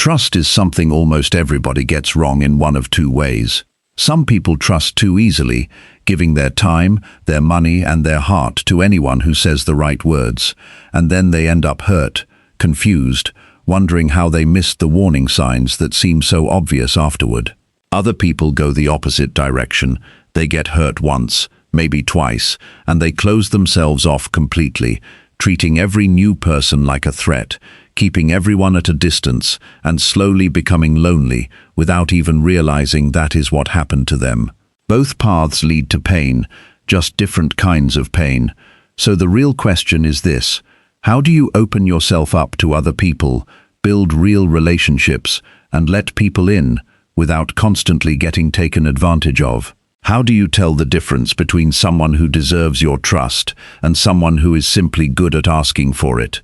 Trust is something almost everybody gets wrong in one of two ways. Some people trust too easily, giving their time, their money, and their heart to anyone who says the right words, and then they end up hurt, confused, wondering how they missed the warning signs that seem so obvious afterward. Other people go the opposite direction. They get hurt once, maybe twice, and they close themselves off completely, treating every new person like a threat, keeping everyone at a distance, and slowly becoming lonely without even realizing that is what happened to them. Both paths lead to pain, just different kinds of pain. So the real question is this: how do you open yourself up to other people, build real relationships, and let people in without constantly getting taken advantage of? How do you tell the difference between someone who deserves your trust and someone who is simply good at asking for it?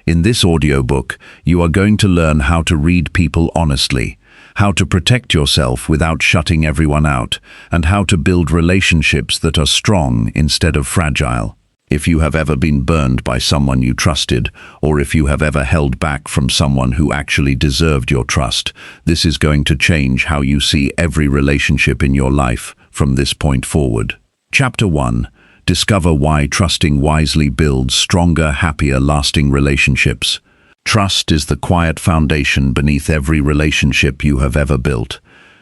In this audiobook, you are going to learn how to read people honestly, how to protect yourself without shutting everyone out, and how to build relationships that are strong instead of fragile. If you have ever been burned by someone you trusted, or if you have ever held back from someone who actually deserved your trust, this is going to change how you see every relationship in your life from this point forward. Chapter 1. Discover why trusting wisely builds stronger, happier, lasting relationships. Trust is the quiet foundation beneath every relationship you have ever built,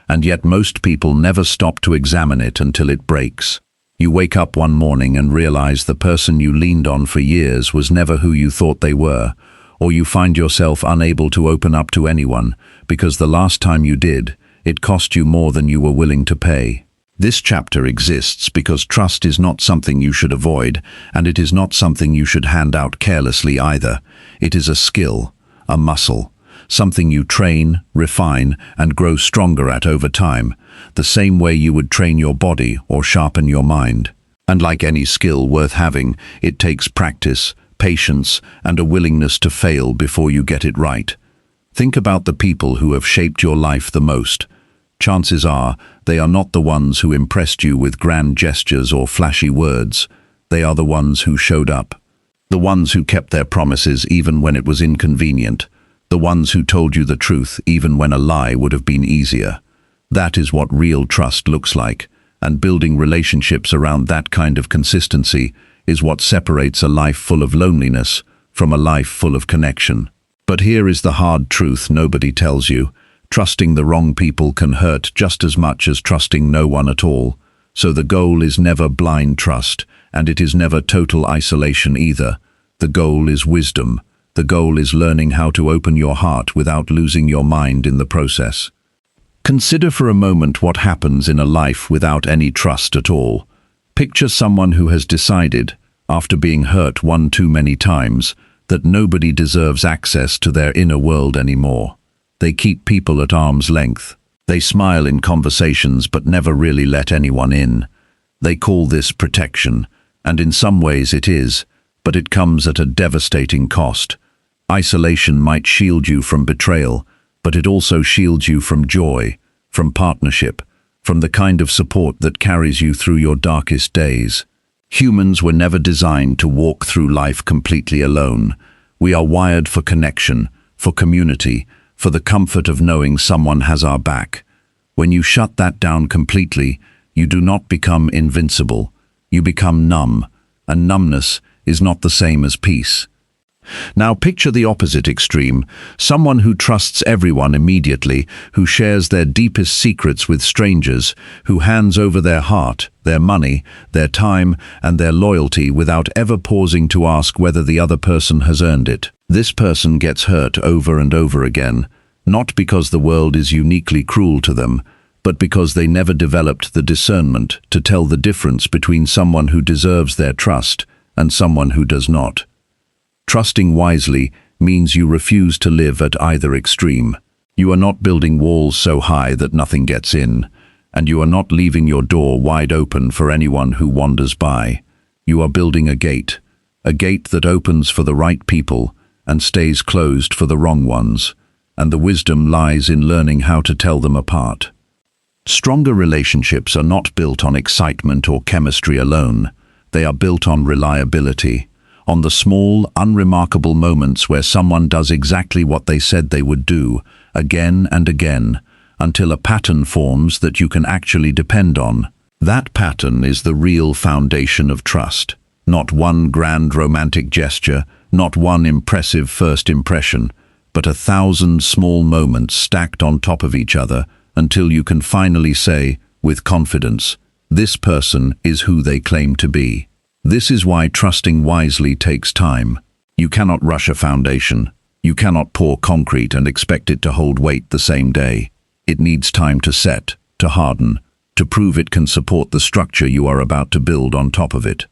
and yet most people never stop to examine it until it breaks. You wake up one morning and realize the person you leaned on for years was never who you thought they were, or you find yourself unable to open up to anyone because the last time you did, it cost you more than you were willing to pay. This chapter exists because trust is not something you should avoid, and it is not something you should hand out carelessly either. It is a skill, a muscle, something you train, refine, and grow stronger at over time, the same way you would train your body or sharpen your mind. And like any skill worth having, it takes practice, patience, and a willingness to fail before you get it right. Think about the people who have shaped your life the most. Chances are they are not the ones who impressed you with grand gestures or flashy words. They are the ones who showed up. The ones who kept their promises even when it was inconvenient. The ones who told you the truth even when a lie would have been easier. That is what real trust looks like, and building relationships around that kind of consistency is what separates a life full of loneliness from a life full of connection. But here is the hard truth nobody tells you. Trusting the wrong people can hurt just as much as trusting no one at all. So the goal is never blind trust, and it is never total isolation either. The goal is wisdom. The goal is learning how to open your heart without losing your mind in the process. Consider for a moment what happens in a life without any trust at all. Picture someone who has decided, after being hurt one too many times, that nobody deserves access to their inner world anymore. They keep people at arm's length. They smile in conversations but never really let anyone in. They call this protection, and in some ways it is, but it comes at a devastating cost. Isolation might shield you from betrayal, but it also shields you from joy, from partnership, from the kind of support that carries you through your darkest days. Humans were never designed to walk through life completely alone. We are wired for connection, for community, for the comfort of knowing someone has our back. When you shut that down completely, you do not become invincible. You become numb, and numbness is not the same as peace. Now picture the opposite extreme, someone who trusts everyone immediately, who shares their deepest secrets with strangers, who hands over their heart, their money, their time, and their loyalty without ever pausing to ask whether the other person has earned it. This person gets hurt over and over again, not because the world is uniquely cruel to them, but because they never developed the discernment to tell the difference between someone who deserves their trust and someone who does not. Trusting wisely means you refuse to live at either extreme. You are not building walls so high that nothing gets in, and you are not leaving your door wide open for anyone who wanders by. You are building a gate that opens for the right people and stays closed for the wrong ones, and the wisdom lies in learning how to tell them apart. Stronger relationships are not built on excitement or chemistry alone. They are built on reliability, on the small, unremarkable moments where someone does exactly what they said they would do, again and again, until a pattern forms that you can actually depend on. That pattern is the real foundation of trust. Not one grand romantic gesture, not one impressive first impression, but 1,000 small moments stacked on top of each other until you can finally say, with confidence, this person is who they claim to be. This is why trusting wisely takes time. You cannot rush a foundation. You cannot pour concrete and expect it to hold weight the same day. It needs time to set, to harden, to prove it can support the structure you are about to build on top of it.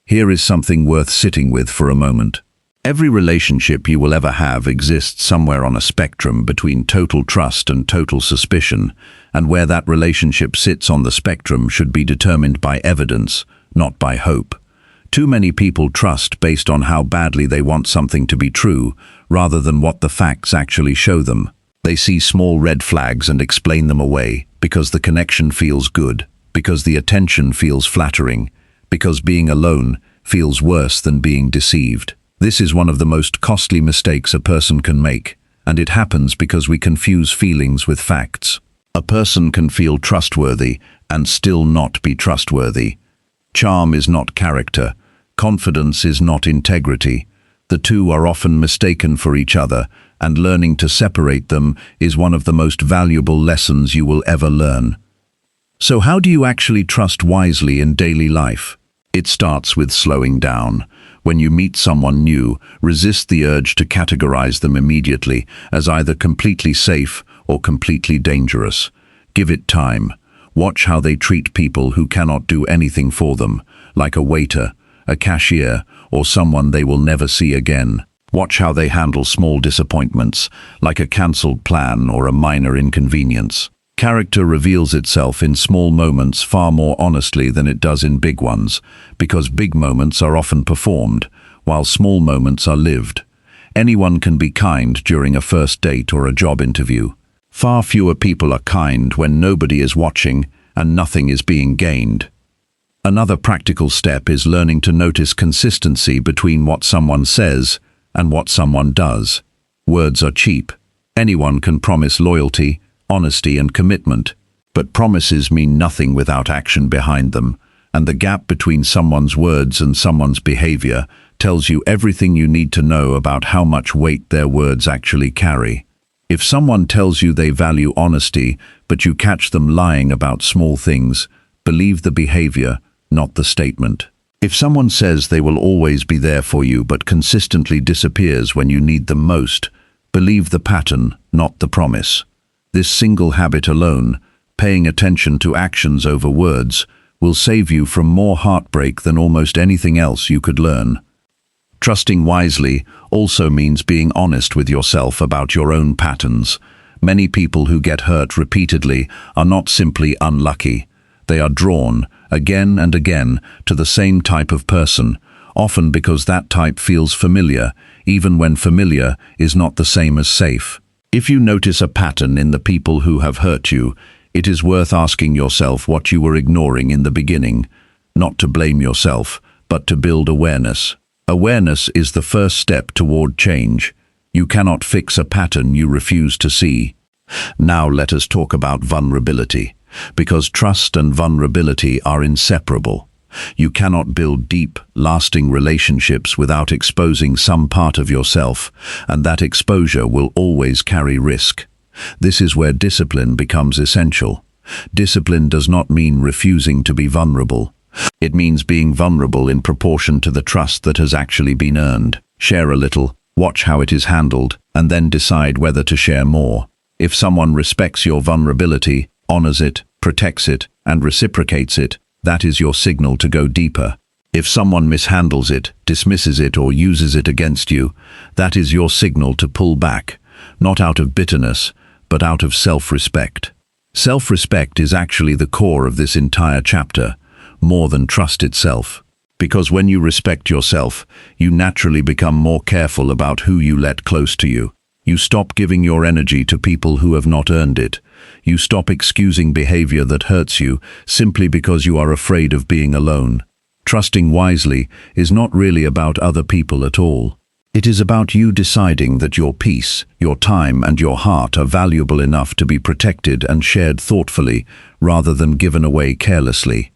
Here is something worth sitting with for a moment. Every relationship you will ever have exists somewhere on a spectrum between total trust and total suspicion, and where that relationship sits on the spectrum should be determined by evidence, not by hope. Too many people trust based on how badly they want something to be true, rather than what the facts actually show them. They see small red flags and explain them away, because the connection feels good, because the attention feels flattering, because being alone feels worse than being deceived. This is one of the most costly mistakes a person can make, and it happens because we confuse feelings with facts. A person can feel trustworthy and still not be trustworthy. Charm is not character. Confidence is not integrity. The two are often mistaken for each other, and learning to separate them is one of the most valuable lessons you will ever learn. So how do you actually trust wisely in daily life? It starts with slowing down. When you meet someone new, resist the urge to categorize them immediately as either completely safe or completely dangerous. Give it time. Watch how they treat people who cannot do anything for them, like a waiter, a cashier, or someone they will never see again. Watch how they handle small disappointments, like a cancelled plan or a minor inconvenience. Character reveals itself in small moments far more honestly than it does in big ones, because big moments are often performed, while small moments are lived. Anyone can be kind during a first date or a job interview. Far fewer people are kind when nobody is watching and nothing is being gained. Another practical step is learning to notice consistency between what someone says and what someone does. Words are cheap. Anyone can promise loyalty, honesty and commitment, but promises mean nothing without action behind them, and the gap between someone's words and someone's behavior tells you everything you need to know about how much weight their words actually carry. If someone tells you they value honesty, but you catch them lying about small things, believe the behavior, not the statement. If someone says they will always be there for you but consistently disappears when you need them most, believe the pattern, not the promise. This single habit alone, paying attention to actions over words, will save you from more heartbreak than almost anything else you could learn. Trusting wisely also means being honest with yourself about your own patterns. Many people who get hurt repeatedly are not simply unlucky. They are drawn, again and again, to the same type of person, often because that type feels familiar, even when familiar is not the same as safe. If you notice a pattern in the people who have hurt you, it is worth asking yourself what you were ignoring in the beginning, not to blame yourself, but to build awareness. Awareness is the first step toward change. You cannot fix a pattern you refuse to see. Now let us talk about vulnerability, because trust and vulnerability are inseparable. You cannot build deep, lasting relationships without exposing some part of yourself, and that exposure will always carry risk. This is where discipline becomes essential. Discipline does not mean refusing to be vulnerable. It means being vulnerable in proportion to the trust that has actually been earned. Share a little, watch how it is handled, and then decide whether to share more. If someone respects your vulnerability, honors it, protects it, and reciprocates it, that is your signal to go deeper. If someone mishandles it, dismisses it, or uses it against you, that is your signal to pull back, not out of bitterness, but out of self-respect. Self-respect is actually the core of this entire chapter, more than trust itself. Because when you respect yourself, you naturally become more careful about who you let close to you. You stop giving your energy to people who have not earned it. You stop excusing behavior that hurts you simply because you are afraid of being alone. Trusting wisely is not really about other people at all. It is about you deciding that your peace, your time, and your heart are valuable enough to be protected and shared thoughtfully rather than given away carelessly.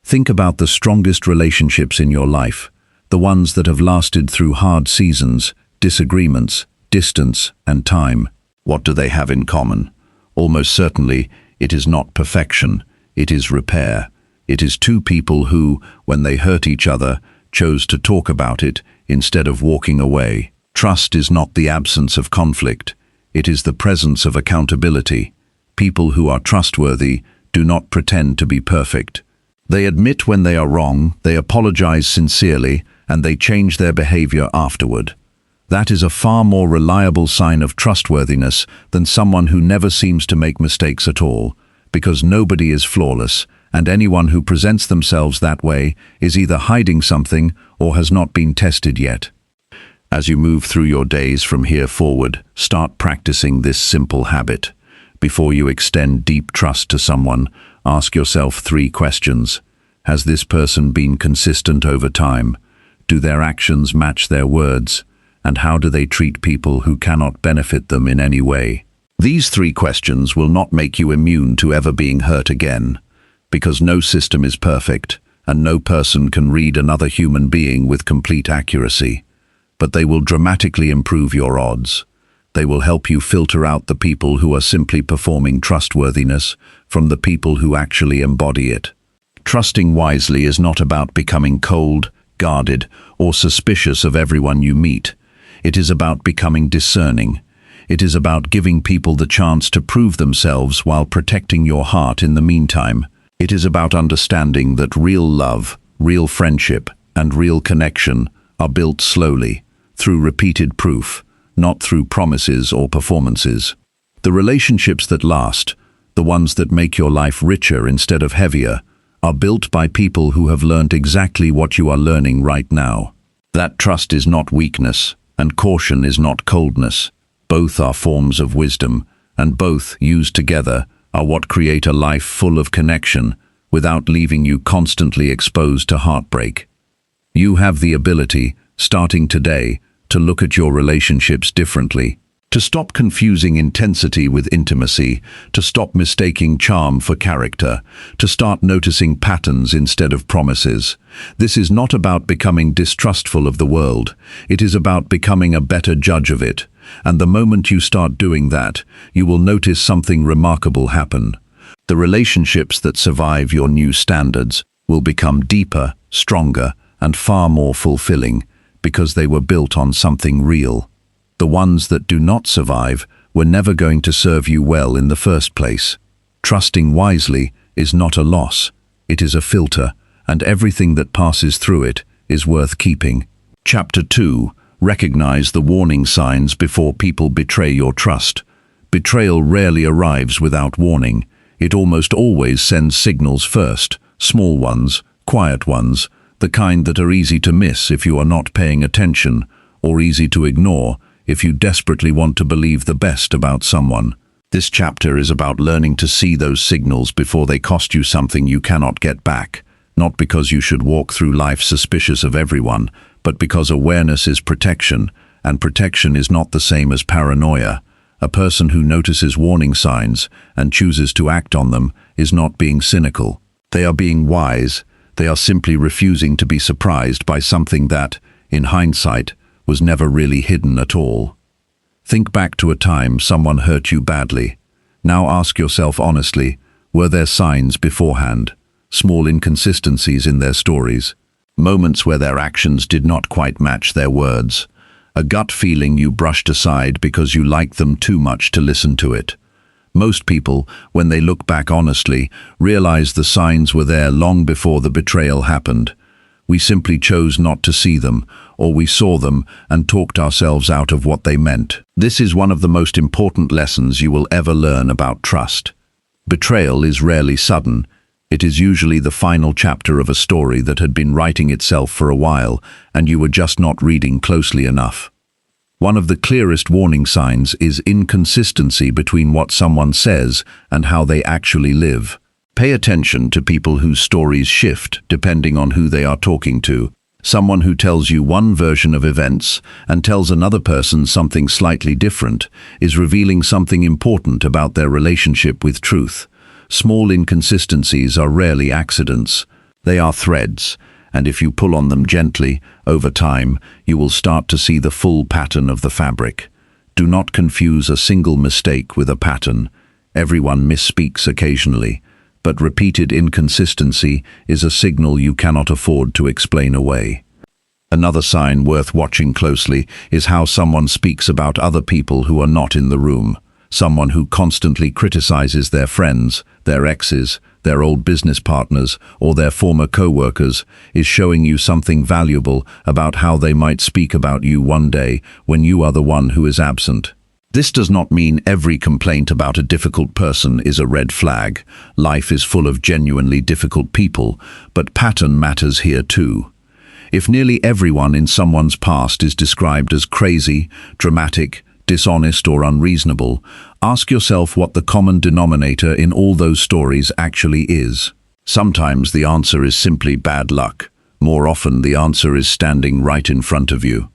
Think about the strongest relationships in your life, the ones that have lasted through hard seasons, disagreements, distance, and time. What do they have in common? Almost certainly, it is not perfection, it is repair. It is two people who, when they hurt each other, chose to talk about it instead of walking away. Trust is not the absence of conflict, it is the presence of accountability. People who are trustworthy do not pretend to be perfect. They admit when they are wrong, they apologize sincerely, and they change their behavior afterward. That is a far more reliable sign of trustworthiness than someone who never seems to make mistakes at all, because nobody is flawless, and anyone who presents themselves that way is either hiding something or has not been tested yet. As you move through your days from here forward, start practicing this simple habit. Before you extend deep trust to someone, ask yourself 3 questions. Has this person been consistent over time? Do their actions match their words? And how do they treat people who cannot benefit them in any way? These 3 questions will not make you immune to ever being hurt again, because no system is perfect, and no person can read another human being with complete accuracy. But they will dramatically improve your odds. They will help you filter out the people who are simply performing trustworthiness from the people who actually embody it. Trusting wisely is not about becoming cold, guarded, or suspicious of everyone you meet. It is about becoming discerning. It is about giving people the chance to prove themselves while protecting your heart in the meantime. It is about understanding that real love, real friendship, and real connection are built slowly, through repeated proof, not through promises or performances. The relationships that last, the ones that make your life richer instead of heavier, are built by people who have learned exactly what you are learning right now. That trust is not weakness, and caution is not coldness. Both are forms of wisdom, and both, used together, are what create a life full of connection without leaving you constantly exposed to heartbreak. You have the ability, starting today, to look at your relationships differently, to stop confusing intensity with intimacy, to stop mistaking charm for character, to start noticing patterns instead of promises. This is not about becoming distrustful of the world. It is about becoming a better judge of it. And the moment you start doing that, you will notice something remarkable happen. The relationships that survive your new standards will become deeper, stronger, and far more fulfilling because they were built on something real. The ones that do not survive were never going to serve you well in the first place. Trusting wisely is not a loss. It is a filter, and everything that passes through it is worth keeping. Chapter 2. Recognize the warning signs before people betray your trust. Betrayal rarely arrives without warning. It almost always sends signals first, small ones, quiet ones, the kind that are easy to miss if you are not paying attention, or easy to ignore if you desperately want to believe the best about someone. This chapter is about learning to see those signals before they cost you something you cannot get back, not because you should walk through life suspicious of everyone, but because awareness is protection, and protection is not the same as paranoia. A person who notices warning signs and chooses to act on them is not being cynical. They are being wise. They are simply refusing to be surprised by something that, in hindsight, was never really hidden at all. Think back to a time someone hurt you badly. Now ask yourself honestly, were there signs beforehand, small inconsistencies in their stories, moments where their actions did not quite match their words, a gut feeling you brushed aside because you liked them too much to listen to it? Most people, when they look back honestly, realize the signs were there long before the betrayal happened. We simply chose not to see them, or we saw them and talked ourselves out of what they meant. This is one of the most important lessons you will ever learn about trust. Betrayal is rarely sudden. It is usually the final chapter of a story that had been writing itself for a while, and you were just not reading closely enough. One of the clearest warning signs is inconsistency between what someone says and how they actually live. Pay attention to people whose stories shift depending on who they are talking to. Someone who tells you one version of events and tells another person something slightly different is revealing something important about their relationship with truth. Small inconsistencies are rarely accidents. They are threads, and if you pull on them gently, over time, you will start to see the full pattern of the fabric. Do not confuse a single mistake with a pattern. Everyone misspeaks occasionally, but repeated inconsistency is a signal you cannot afford to explain away. Another sign worth watching closely is how someone speaks about other people who are not in the room. Someone who constantly criticizes their friends, their exes, their old business partners, or their former co-workers is showing you something valuable about how they might speak about you one day when you are the one who is absent. This does not mean every complaint about a difficult person is a red flag. Life is full of genuinely difficult people, but pattern matters here too. If nearly everyone in someone's past is described as crazy, dramatic, dishonest, or unreasonable, ask yourself what the common denominator in all those stories actually is. Sometimes the answer is simply bad luck. More often the answer is standing right in front of you.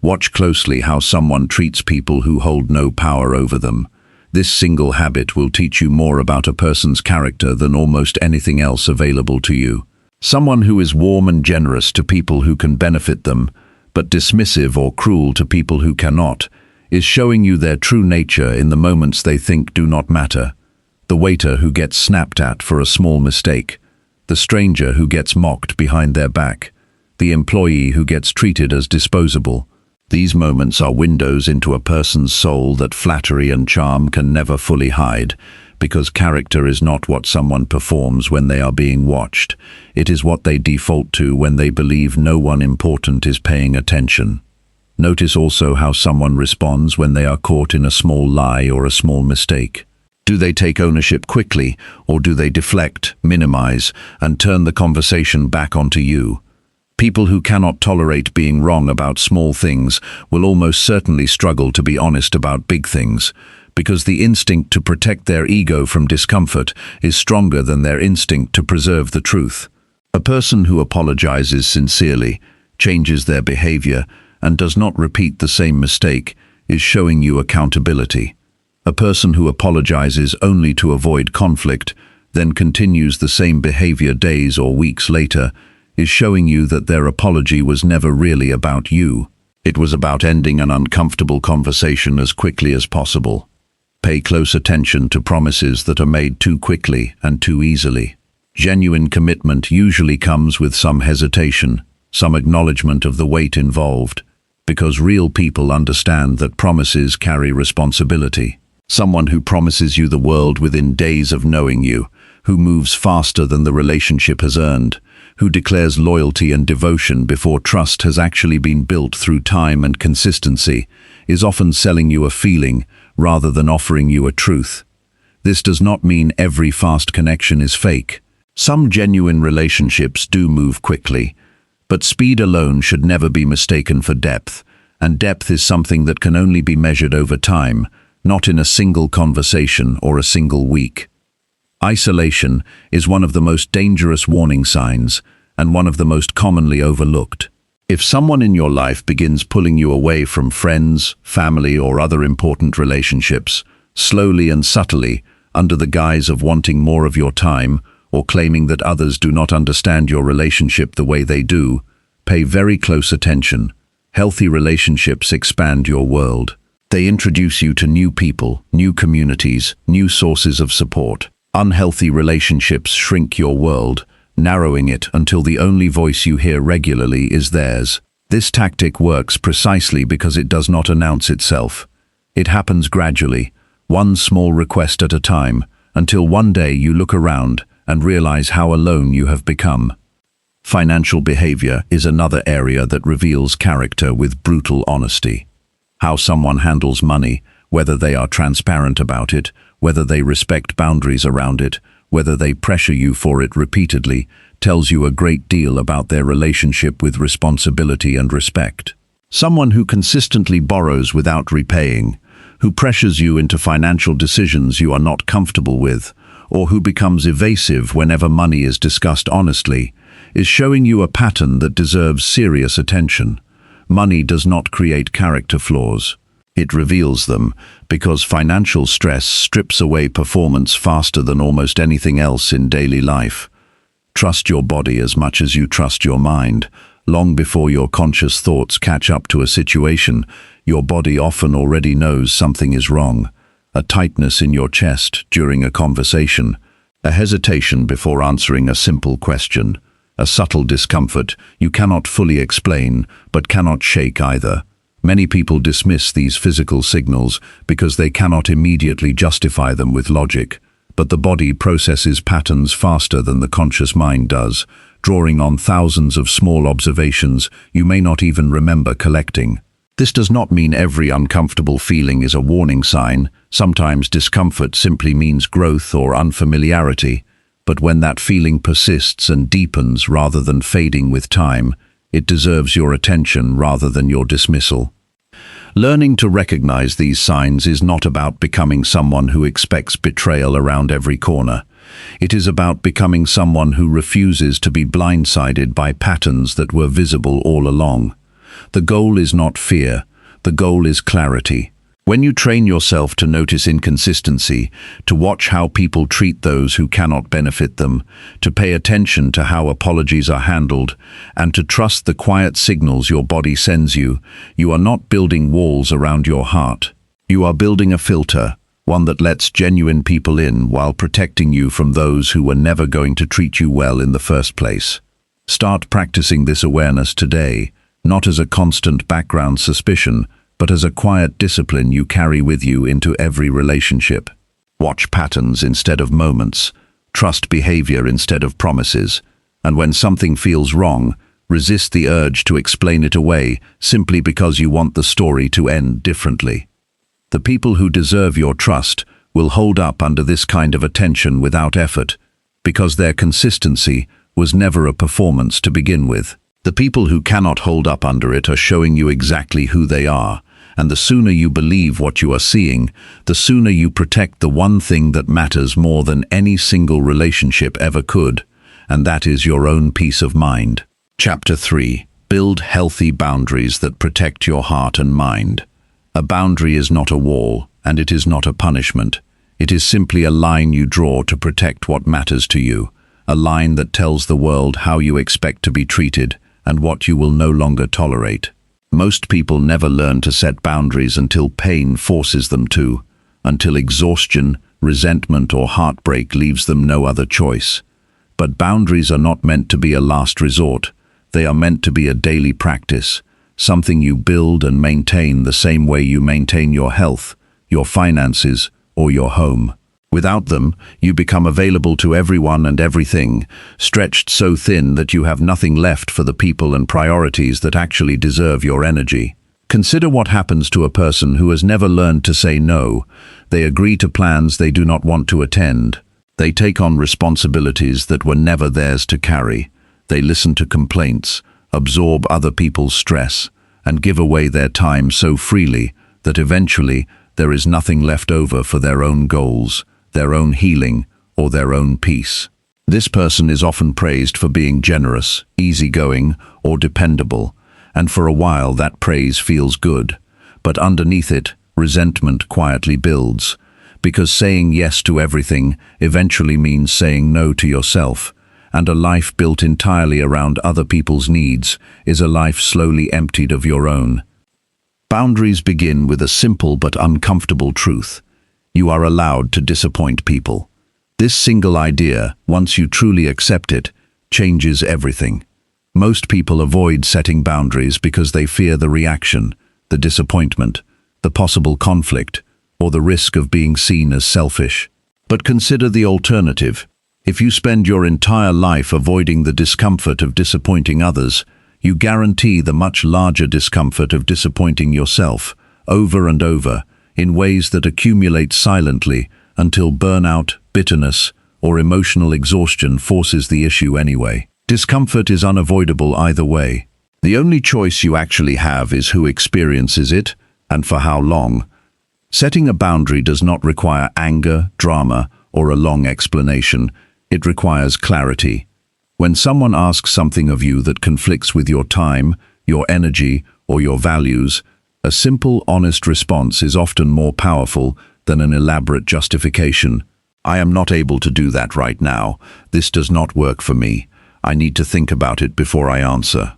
Watch closely how someone treats people who hold no power over them. This single habit will teach you more about a person's character than almost anything else available to you. Someone who is warm and generous to people who can benefit them, but dismissive or cruel to people who cannot, is showing you their true nature in the moments they think do not matter. The waiter who gets snapped at for a small mistake, the stranger who gets mocked behind their back, the employee who gets treated as disposable. These moments are windows into a person's soul that flattery and charm can never fully hide, because character is not what someone performs when they are being watched. It is what they default to when they believe no one important is paying attention. Notice also how someone responds when they are caught in a small lie or a small mistake. Do they take ownership quickly, or do they deflect, minimize, and turn the conversation back onto you? People who cannot tolerate being wrong about small things will almost certainly struggle to be honest about big things, because the instinct to protect their ego from discomfort is stronger than their instinct to preserve the truth. A person who apologizes sincerely, changes their behavior, and does not repeat the same mistake is showing you accountability. A person who apologizes only to avoid conflict, then continues the same behavior days or weeks later, is showing you that their apology was never really about you. It was about ending an uncomfortable conversation as quickly as possible. Pay close attention to promises that are made too quickly and too easily. Genuine commitment usually comes with some hesitation, some acknowledgement of the weight involved, because real people understand that promises carry responsibility. Someone who promises you the world within days of knowing you, who moves faster than the relationship has earned, who declares loyalty and devotion before trust has actually been built through time and consistency, is often selling you a feeling rather than offering you a truth. This does not mean every fast connection is fake. Some genuine relationships do move quickly, but speed alone should never be mistaken for depth, and depth is something that can only be measured over time, not in a single conversation or a single week. Isolation is one of the most dangerous warning signs and one of the most commonly overlooked. If someone in your life begins pulling you away from friends, family, or other important relationships, slowly and subtly, under the guise of wanting more of your time or claiming that others do not understand your relationship the way they do, pay very close attention. Healthy relationships expand your world. They introduce you to new people, new communities, new sources of support. Unhealthy relationships shrink your world, narrowing it until the only voice you hear regularly is theirs. This tactic works precisely because it does not announce itself. It happens gradually, one small request at a time, until one day you look around and realize how alone you have become. Financial behavior is another area that reveals character with brutal honesty. How someone handles money, whether they are transparent about it, whether they respect boundaries around it, whether they pressure you for it repeatedly, tells you a great deal about their relationship with responsibility and respect. Someone who consistently borrows without repaying, who pressures you into financial decisions you are not comfortable with, or who becomes evasive whenever money is discussed honestly, is showing you a pattern that deserves serious attention. Money does not create character flaws. It reveals them, because financial stress strips away performance faster than almost anything else in daily life. Trust your body as much as you trust your mind. Long before your conscious thoughts catch up to a situation, your body often already knows something is wrong. A tightness in your chest during a conversation, a hesitation before answering a simple question, a subtle discomfort you cannot fully explain but cannot shake either. Many people dismiss these physical signals because they cannot immediately justify them with logic. But the body processes patterns faster than the conscious mind does, drawing on thousands of small observations you may not even remember collecting. This does not mean every uncomfortable feeling is a warning sign. Sometimes discomfort simply means growth or unfamiliarity. But when that feeling persists and deepens rather than fading with time, it deserves your attention rather than your dismissal. Learning to recognize these signs is not about becoming someone who expects betrayal around every corner. It is about becoming someone who refuses to be blindsided by patterns that were visible all along. The goal is not fear, the goal is clarity. When you train yourself to notice inconsistency, to watch how people treat those who cannot benefit them, to pay attention to how apologies are handled, and to trust the quiet signals your body sends you, you are not building walls around your heart. You are building a filter, one that lets genuine people in while protecting you from those who were never going to treat you well in the first place. Start practicing this awareness today, not as a constant background suspicion, but as a quiet discipline you carry with you into every relationship. Watch patterns instead of moments, trust behavior instead of promises, and when something feels wrong, resist the urge to explain it away simply because you want the story to end differently. The people who deserve your trust will hold up under this kind of attention without effort, because their consistency was never a performance to begin with. The people who cannot hold up under it are showing you exactly who they are, and the sooner you believe what you are seeing, the sooner you protect the one thing that matters more than any single relationship ever could, and that is your own peace of mind. Chapter 3. Build healthy boundaries that protect your heart and mind. A boundary is not a wall, and it is not a punishment. It is simply a line you draw to protect what matters to you, a line that tells the world how you expect to be treated and what you will no longer tolerate. Most people never learn to set boundaries until pain forces them to, until exhaustion, resentment, or heartbreak leaves them no other choice. But boundaries are not meant to be a last resort. They are meant to be a daily practice, something you build and maintain the same way you maintain your health, your finances, or your home. Without them, you become available to everyone and everything, stretched so thin that you have nothing left for the people and priorities that actually deserve your energy. Consider what happens to a person who has never learned to say no. They agree to plans they do not want to attend. They take on responsibilities that were never theirs to carry. They listen to complaints, absorb other people's stress, and give away their time so freely that eventually there is nothing left over for their own goals, their own healing, or their own peace. This person is often praised for being generous, easygoing, or dependable, and for a while that praise feels good. But underneath it, resentment quietly builds, because saying yes to everything eventually means saying no to yourself, and a life built entirely around other people's needs is a life slowly emptied of your own. Boundaries begin with a simple but uncomfortable truth. You are allowed to disappoint people. This single idea, once you truly accept it, changes everything. Most people avoid setting boundaries because they fear the reaction, the disappointment, the possible conflict, or the risk of being seen as selfish. But consider the alternative. If you spend your entire life avoiding the discomfort of disappointing others, you guarantee the much larger discomfort of disappointing yourself, over and over, in ways that accumulate silently until burnout, bitterness, or emotional exhaustion forces the issue anyway. Discomfort is unavoidable either way. The only choice you actually have is who experiences it, and for how long. Setting a boundary does not require anger, drama, or a long explanation. It requires clarity. When someone asks something of you that conflicts with your time, your energy, or your values, a simple, honest response is often more powerful than an elaborate justification. I am not able to do that right now. This does not work for me. I need to think about it before I answer.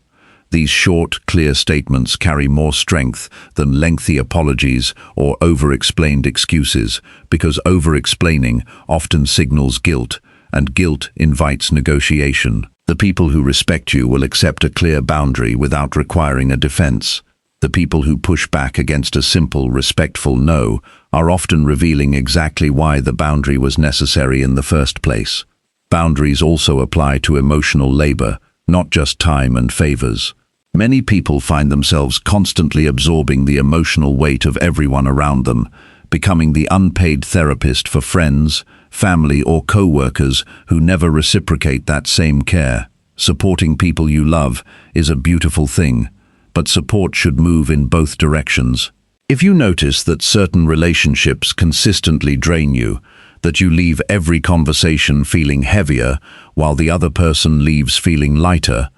These short, clear statements carry more strength than lengthy apologies or over-explained excuses, because over-explaining often signals guilt, and guilt invites negotiation. The people who respect you will accept a clear boundary without requiring a defense. The people who push back against a simple, respectful no are often revealing exactly why the boundary was necessary in the first place. Boundaries also apply to emotional labor, not just time and favors. Many people find themselves constantly absorbing the emotional weight of everyone around them, becoming the unpaid therapist for friends, family, or co-workers who never reciprocate that same care. Supporting people you love is a beautiful thing, but support should move in both directions. If you notice that certain relationships consistently drain you, that you leave every conversation feeling heavier while the other person leaves feeling lighter,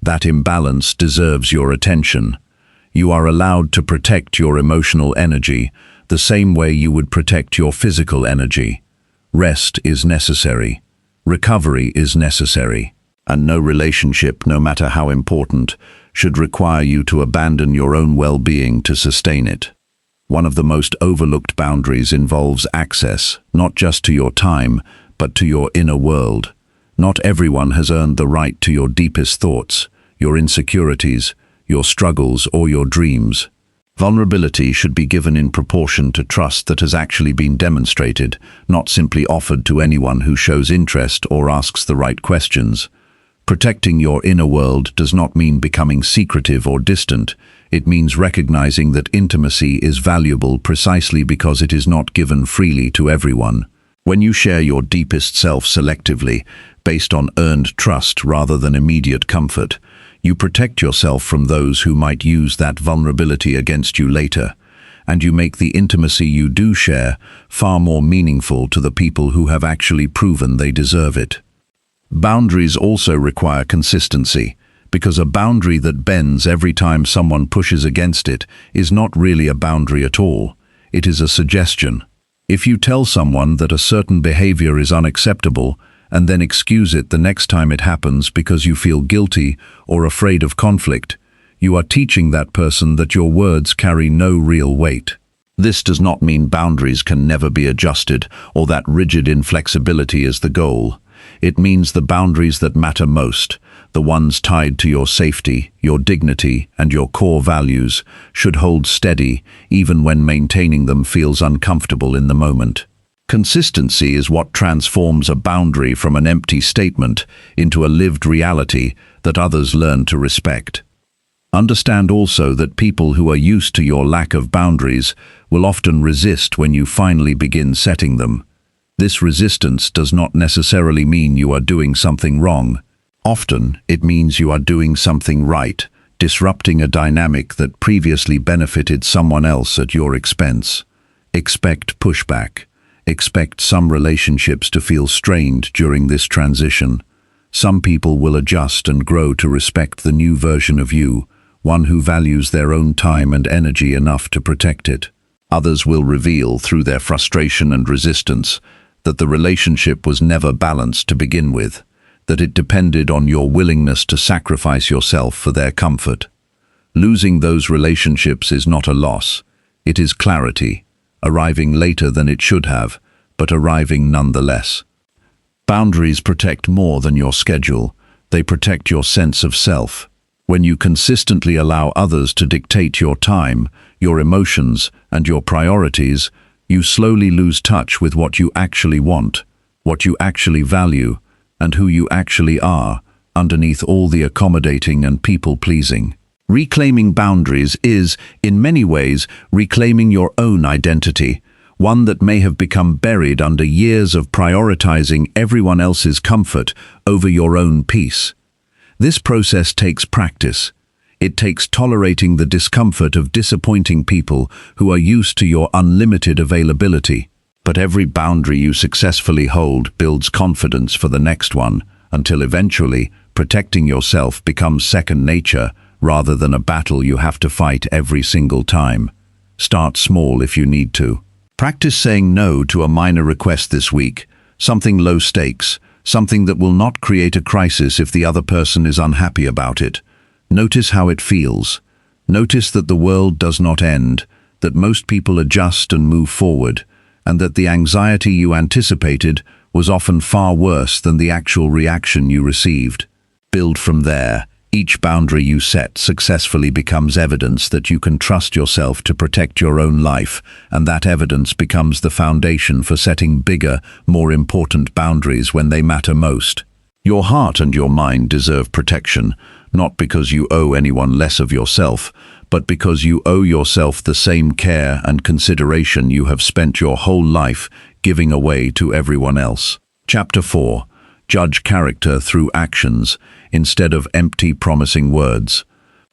that imbalance deserves your attention. You are allowed to protect your emotional energy the same way you would protect your physical energy. Rest is necessary. Recovery is necessary. And no relationship, no matter how important, should require you to abandon your own well-being to sustain it. One of the most overlooked boundaries involves access, not just to your time, but to your inner world. Not everyone has earned the right to your deepest thoughts, your insecurities, your struggles, or your dreams. Vulnerability should be given in proportion to trust that has actually been demonstrated, not simply offered to anyone who shows interest or asks the right questions. Protecting your inner world does not mean becoming secretive or distant. It means recognizing that intimacy is valuable precisely because it is not given freely to everyone. When you share your deepest self selectively, based on earned trust rather than immediate comfort, you protect yourself from those who might use that vulnerability against you later, and you make the intimacy you do share far more meaningful to the people who have actually proven they deserve it. Boundaries also require consistency, because a boundary that bends every time someone pushes against it is not really a boundary at all. It is a suggestion. If you tell someone that a certain behavior is unacceptable, and then excuse it the next time it happens because you feel guilty or afraid of conflict, you are teaching that person that your words carry no real weight. This does not mean boundaries can never be adjusted or that rigid inflexibility is the goal. It means the boundaries that matter most, the ones tied to your safety, your dignity, and your core values, should hold steady even when maintaining them feels uncomfortable in the moment. Consistency is what transforms a boundary from an empty statement into a lived reality that others learn to respect. Understand also that people who are used to your lack of boundaries will often resist when you finally begin setting them. This resistance does not necessarily mean you are doing something wrong. Often, it means you are doing something right, disrupting a dynamic that previously benefited someone else at your expense. Expect pushback. Expect some relationships to feel strained during this transition. Some people will adjust and grow to respect the new version of you, one who values their own time and energy enough to protect it. Others will reveal through their frustration and resistance that the relationship was never balanced to begin with, that it depended on your willingness to sacrifice yourself for their comfort. Losing those relationships is not a loss. It is clarity, arriving later than it should have, but arriving nonetheless. Boundaries protect more than your schedule. They protect your sense of self. When you consistently allow others to dictate your time, your emotions, and your priorities, you slowly lose touch with what you actually want, what you actually value, and who you actually are, underneath all the accommodating and people-pleasing. Reclaiming boundaries is, in many ways, reclaiming your own identity, one that may have become buried under years of prioritizing everyone else's comfort over your own peace. This process takes practice. It takes tolerating the discomfort of disappointing people who are used to your unlimited availability. But every boundary you successfully hold builds confidence for the next one, until eventually protecting yourself becomes second nature rather than a battle you have to fight every single time. Start small if you need to. Practice saying no to a minor request this week, something low stakes, something that will not create a crisis if the other person is unhappy about it. Notice how it feels. Notice that the world does not end, that most people adjust and move forward, and that the anxiety you anticipated was often far worse than the actual reaction you received. Build from there. Each boundary you set successfully becomes evidence that you can trust yourself to protect your own life, and that evidence becomes the foundation for setting bigger, more important boundaries when they matter most. Your heart and your mind deserve protection, not because you owe anyone less of yourself, but because you owe yourself the same care and consideration you have spent your whole life giving away to everyone else. Chapter 4. Judge character through actions instead of empty promising words.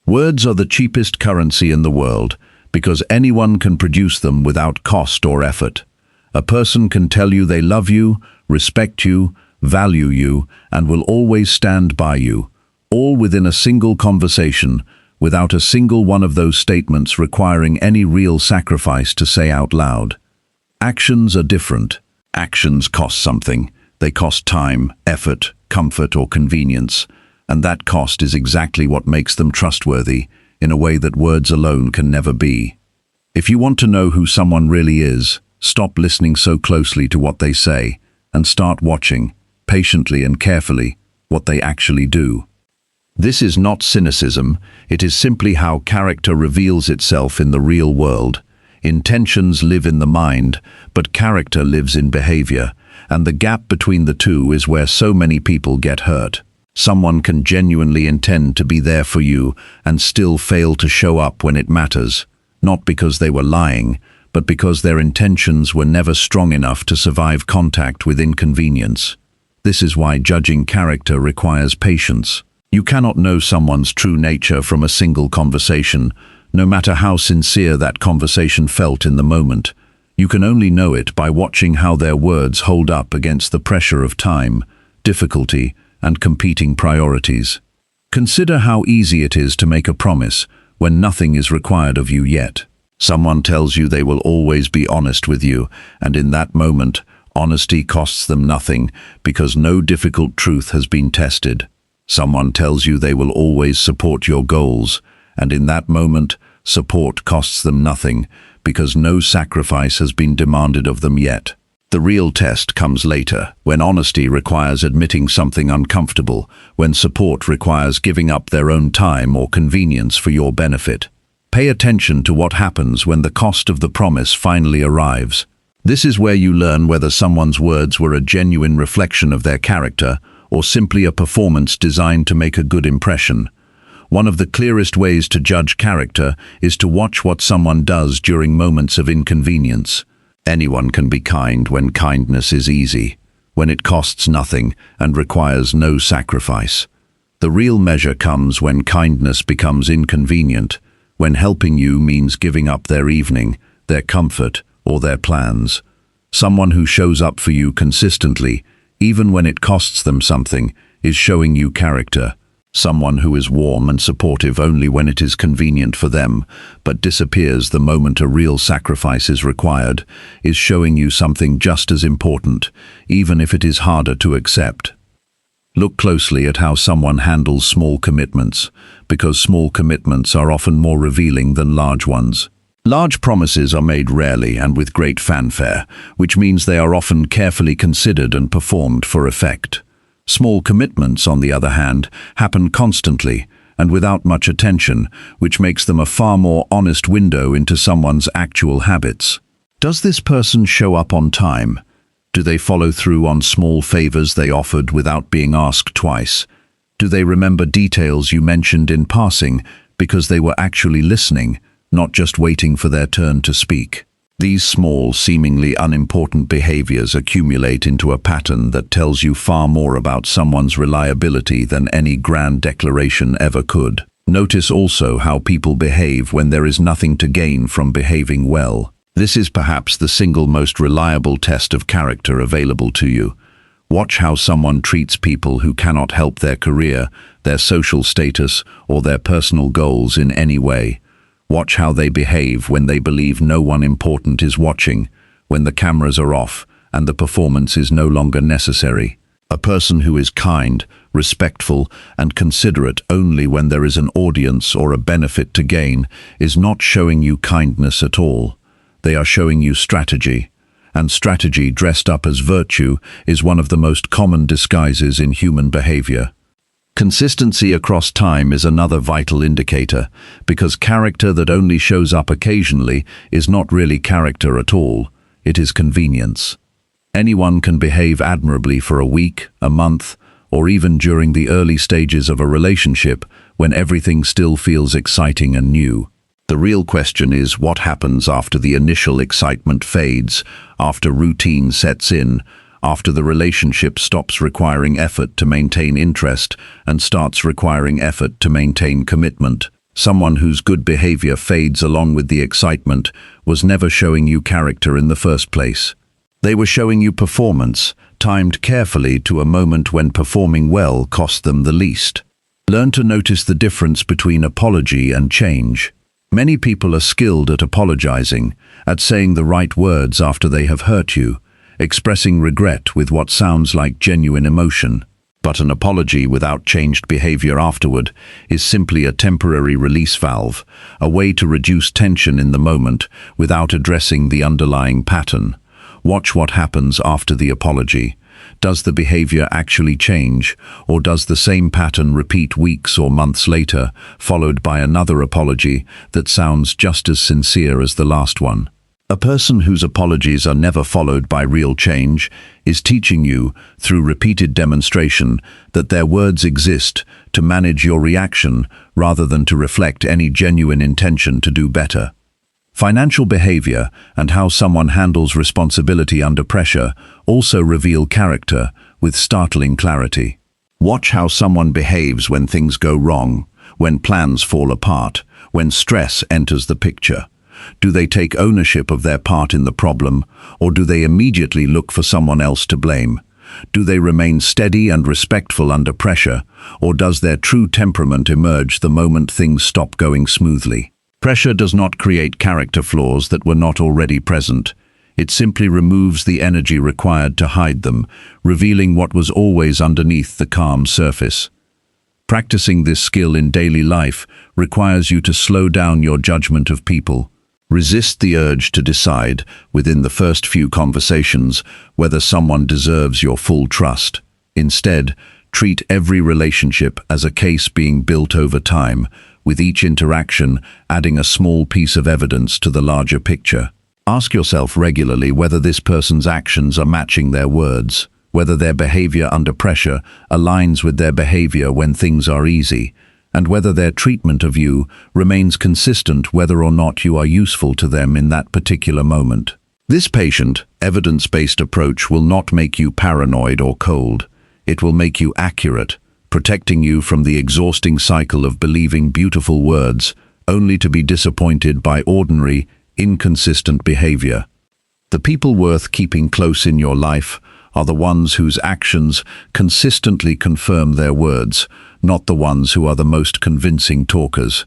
Words are the cheapest currency in the world because anyone can produce them without cost or effort. A person can tell you they love you, respect you, value you, and will always stand by you, all within a single conversation, without a single one of those statements requiring any real sacrifice to say out loud. Actions are different. Actions cost something. They cost time, effort, comfort, or convenience, and that cost is exactly what makes them trustworthy in a way that words alone can never be. If you want to know who someone really is, stop listening so closely to what they say and start watching, patiently and carefully, what they actually do. This is not cynicism, it is simply how character reveals itself in the real world. Intentions live in the mind, but character lives in behavior, and the gap between the two is where so many people get hurt. Someone can genuinely intend to be there for you and still fail to show up when it matters, not because they were lying, but because their intentions were never strong enough to survive contact with inconvenience. This is why judging character requires patience. You cannot know someone's true nature from a single conversation, no matter how sincere that conversation felt in the moment. You can only know it by watching how their words hold up against the pressure of time, difficulty, and competing priorities. Consider how easy it is to make a promise when nothing is required of you yet. Someone tells you they will always be honest with you, and in that moment, honesty costs them nothing because no difficult truth has been tested. Someone tells you they will always support your goals, and in that moment, support costs them nothing because no sacrifice has been demanded of them yet. The real test comes later, when honesty requires admitting something uncomfortable, when support requires giving up their own time or convenience for your benefit. Pay attention to what happens when the cost of the promise finally arrives. This is where you learn whether someone's words were a genuine reflection of their character or simply a performance designed to make a good impression. One of the clearest ways to judge character is to watch what someone does during moments of inconvenience. Anyone can be kind when kindness is easy, when it costs nothing and requires no sacrifice. The real measure comes when kindness becomes inconvenient, when helping you means giving up their evening, their comfort, or their plans. Someone who shows up for you consistently, even when it costs them something, is showing you character. Someone who is warm and supportive only when it is convenient for them, but disappears the moment a real sacrifice is required, is showing you something just as important, even if it is harder to accept. Look closely at how someone handles small commitments, because small commitments are often more revealing than large ones. Large promises are made rarely and with great fanfare, which means they are often carefully considered and performed for effect. Small commitments, on the other hand, happen constantly and without much attention, which makes them a far more honest window into someone's actual habits. Does this person show up on time? Do they follow through on small favors they offered without being asked twice? Do they remember details you mentioned in passing because they were actually listening, not just waiting for their turn to speak? These small, seemingly unimportant behaviors accumulate into a pattern that tells you far more about someone's reliability than any grand declaration ever could. Notice also how people behave when there is nothing to gain from behaving well. This is perhaps the single most reliable test of character available to you. Watch how someone treats people who cannot help their career, their social status, or their personal goals in any way. Watch how they behave when they believe no one important is watching, when the cameras are off and the performance is no longer necessary. A person who is kind, respectful, and considerate only when there is an audience or a benefit to gain is not showing you kindness at all. They are showing you strategy. And strategy dressed up as virtue is one of the most common disguises in human behavior. Consistency across time is another vital indicator, because character that only shows up occasionally is not really character at all, it is convenience. Anyone can behave admirably for a week, a month, or even during the early stages of a relationship when everything still feels exciting and new. The real question is what happens after the initial excitement fades, after routine sets in, after the relationship stops requiring effort to maintain interest and starts requiring effort to maintain commitment. Someone whose good behavior fades along with the excitement was never showing you character in the first place. They were showing you performance, timed carefully to a moment when performing well cost them the least. Learn to notice the difference between apology and change. Many people are skilled at apologizing, at saying the right words after they have hurt you, expressing regret with what sounds like genuine emotion. But an apology without changed behavior afterward is simply a temporary release valve, a way to reduce tension in the moment without addressing the underlying pattern. Watch what happens after the apology. Does the behavior actually change, or does the same pattern repeat weeks or months later, followed by another apology that sounds just as sincere as the last one? A person whose apologies are never followed by real change is teaching you, through repeated demonstration, that their words exist to manage your reaction rather than to reflect any genuine intention to do better. Financial behavior and how someone handles responsibility under pressure also reveal character with startling clarity. Watch how someone behaves when things go wrong, when plans fall apart, when stress enters the picture. Do they take ownership of their part in the problem, or do they immediately look for someone else to blame? Do they remain steady and respectful under pressure, or does their true temperament emerge the moment things stop going smoothly? Pressure does not create character flaws that were not already present. It simply removes the energy required to hide them, revealing what was always underneath the calm surface. Practicing this skill in daily life requires you to slow down your judgment of people. Resist the urge to decide, within the first few conversations, whether someone deserves your full trust. Instead, treat every relationship as a case being built over time, with each interaction adding a small piece of evidence to the larger picture. Ask yourself regularly whether this person's actions are matching their words, whether their behavior under pressure aligns with their behavior when things are easy, and whether their treatment of you remains consistent whether or not you are useful to them in that particular moment. This patient, evidence-based approach will not make you paranoid or cold. It will make you accurate, protecting you from the exhausting cycle of believing beautiful words only to be disappointed by ordinary, inconsistent behavior. The people worth keeping close in your life are the ones whose actions consistently confirm their words, not the ones who are the most convincing talkers.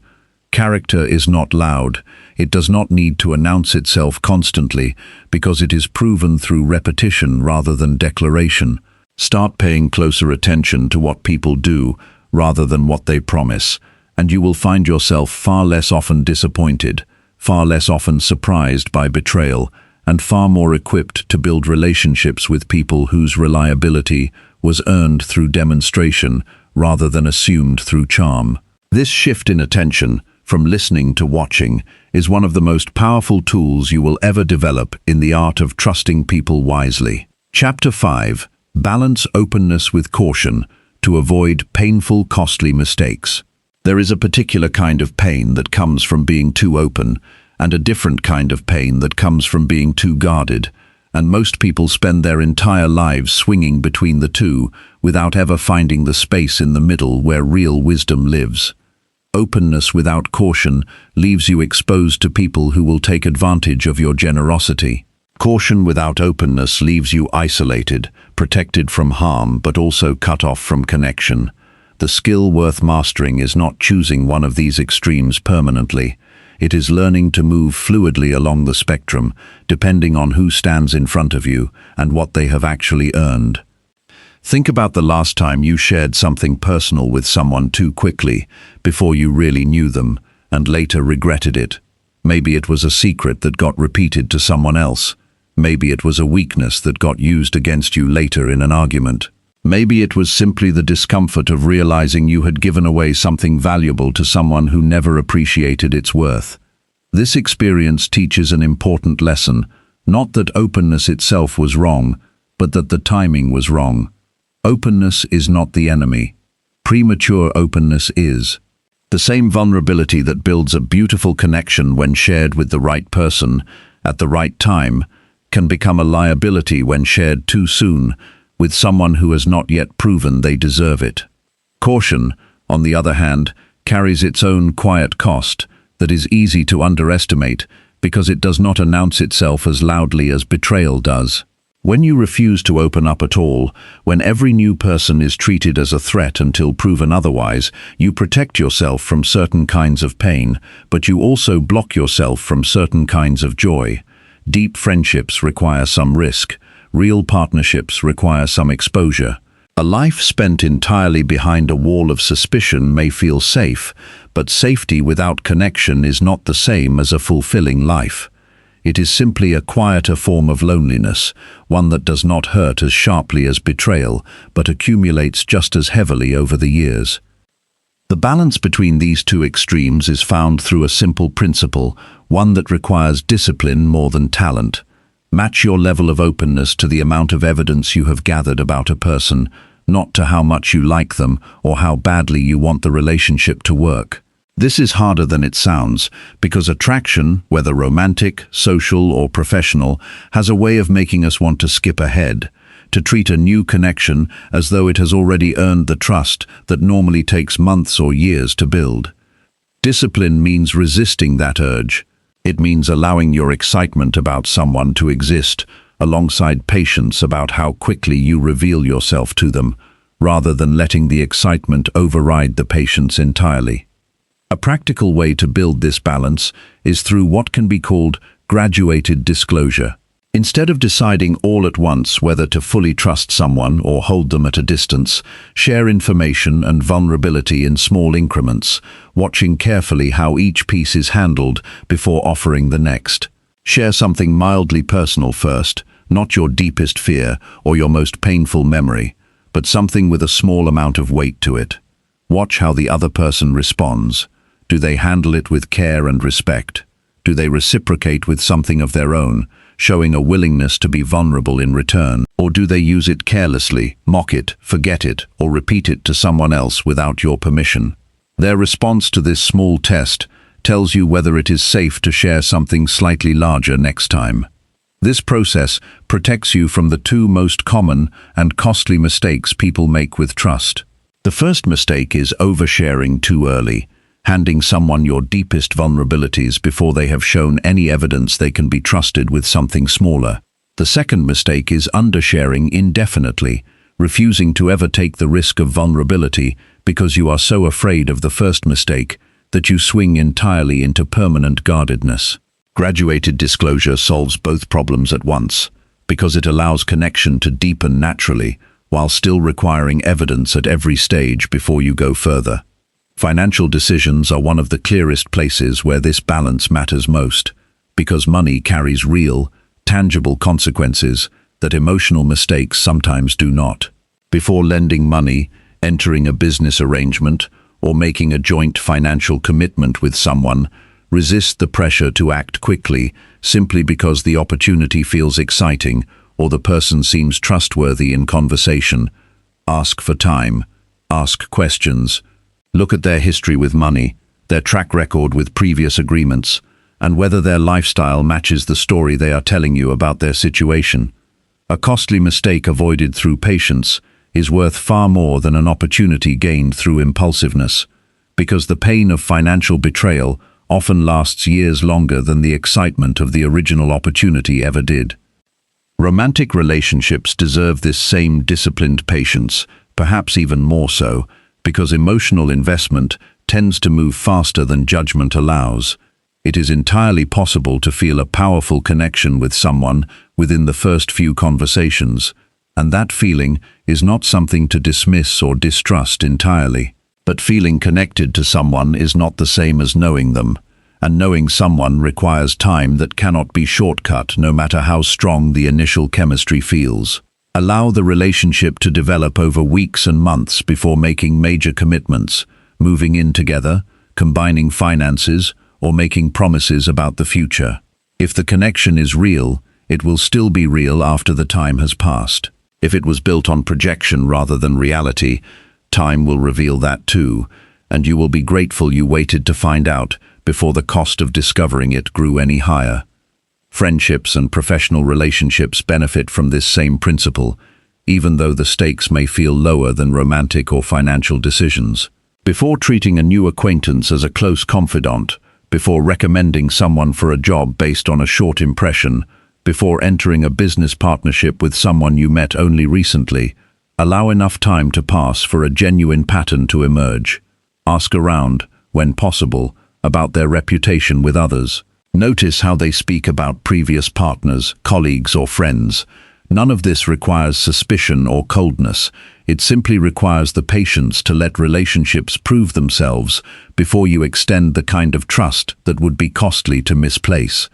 Character is not loud. It does not need to announce itself constantly because it is proven through repetition rather than declaration. Start paying closer attention to what people do rather than what they promise, and you will find yourself far less often disappointed, far less often surprised by betrayal, and far more equipped to build relationships with people whose reliability was earned through demonstration rather than assumed through charm. This shift in attention, from listening to watching, is one of the most powerful tools you will ever develop in the art of trusting people wisely. Chapter 5. Balance openness with caution to avoid painful, costly mistakes. There is a particular kind of pain that comes from being too open, and a different kind of pain that comes from being too guarded, and most people spend their entire lives swinging between the two without ever finding the space in the middle where real wisdom lives. Openness without caution leaves you exposed to people who will take advantage of your generosity. Caution without openness leaves you isolated, protected from harm but also cut off from connection. The skill worth mastering is not choosing one of these extremes permanently. It is learning to move fluidly along the spectrum, depending on who stands in front of you and what they have actually earned. Think about the last time you shared something personal with someone too quickly, before you really knew them, and later regretted it. Maybe it was a secret that got repeated to someone else. Maybe it was a weakness that got used against you later in an argument. Maybe it was simply the discomfort of realizing you had given away something valuable to someone who never appreciated its worth. This experience teaches an important lesson, not that openness itself was wrong, but that the timing was wrong. Openness is not the enemy. Premature openness is. The same vulnerability that builds a beautiful connection when shared with the right person, at the right time, can become a liability when shared too soon, with someone who has not yet proven they deserve it. Caution, on the other hand, carries its own quiet cost that is easy to underestimate because it does not announce itself as loudly as betrayal does. When you refuse to open up at all, when every new person is treated as a threat until proven otherwise, you protect yourself from certain kinds of pain, but you also block yourself from certain kinds of joy. Deep friendships require some risk. Real partnerships require some exposure. A life spent entirely behind a wall of suspicion may feel safe, but safety without connection is not the same as a fulfilling life. It is simply a quieter form of loneliness, one that does not hurt as sharply as betrayal, but accumulates just as heavily over the years. The balance between these two extremes is found through a simple principle, one that requires discipline more than talent. Match your level of openness to the amount of evidence you have gathered about a person, not to how much you like them or how badly you want the relationship to work. This is harder than it sounds, because attraction, whether romantic, social, or professional, has a way of making us want to skip ahead, to treat a new connection as though it has already earned the trust that normally takes months or years to build. Discipline means resisting that urge. It means allowing your excitement about someone to exist alongside patience about how quickly you reveal yourself to them, rather than letting the excitement override the patience entirely. A practical way to build this balance is through what can be called graduated disclosure. Instead of deciding all at once whether to fully trust someone or hold them at a distance, share information and vulnerability in small increments, watching carefully how each piece is handled before offering the next. Share something mildly personal first, not your deepest fear or your most painful memory, but something with a small amount of weight to it. Watch how the other person responds. Do they handle it with care and respect? Do they reciprocate with something of their own, showing a willingness to be vulnerable in return? Or do they use it carelessly, mock it, forget it, or repeat it to someone else without your permission? Their response to this small test tells you whether it is safe to share something slightly larger next time. This process protects you from the two most common and costly mistakes people make with trust. The first mistake is oversharing too early, handing someone your deepest vulnerabilities before they have shown any evidence they can be trusted with something smaller. The second mistake is undersharing indefinitely, refusing to ever take the risk of vulnerability because you are so afraid of the first mistake that you swing entirely into permanent guardedness. Graduated disclosure solves both problems at once, because it allows connection to deepen naturally, while still requiring evidence at every stage before you go further. Financial decisions are one of the clearest places where this balance matters most, because money carries real, tangible consequences that emotional mistakes sometimes do not. Before lending money, entering a business arrangement, or making a joint financial commitment with someone, resist the pressure to act quickly simply because the opportunity feels exciting or the person seems trustworthy in conversation. Ask for time. Ask questions. Look at their history with money, their track record with previous agreements, and whether their lifestyle matches the story they are telling you about their situation. A costly mistake avoided through patience is worth far more than an opportunity gained through impulsiveness, because the pain of financial betrayal often lasts years longer than the excitement of the original opportunity ever did. Romantic relationships deserve this same disciplined patience, perhaps even more so, because emotional investment tends to move faster than judgment allows. It is entirely possible to feel a powerful connection with someone within the first few conversations, and that feeling is not something to dismiss or distrust entirely. But feeling connected to someone is not the same as knowing them, and knowing someone requires time that cannot be shortcut no matter how strong the initial chemistry feels. Allow the relationship to develop over weeks and months before making major commitments, moving in together, combining finances, or making promises about the future. If the connection is real, it will still be real after the time has passed. If it was built on projection rather than reality, time will reveal that too, and you will be grateful you waited to find out before the cost of discovering it grew any higher. Friendships and professional relationships benefit from this same principle, even though the stakes may feel lower than romantic or financial decisions. Before treating a new acquaintance as a close confidant, before recommending someone for a job based on a short impression, before entering a business partnership with someone you met only recently, allow enough time to pass for a genuine pattern to emerge. Ask around, when possible, about their reputation with others. Notice how they speak about previous partners, colleagues, or friends. None of this requires suspicion or coldness. It simply requires the patience to let relationships prove themselves before you extend the kind of trust that would be costly to misplace.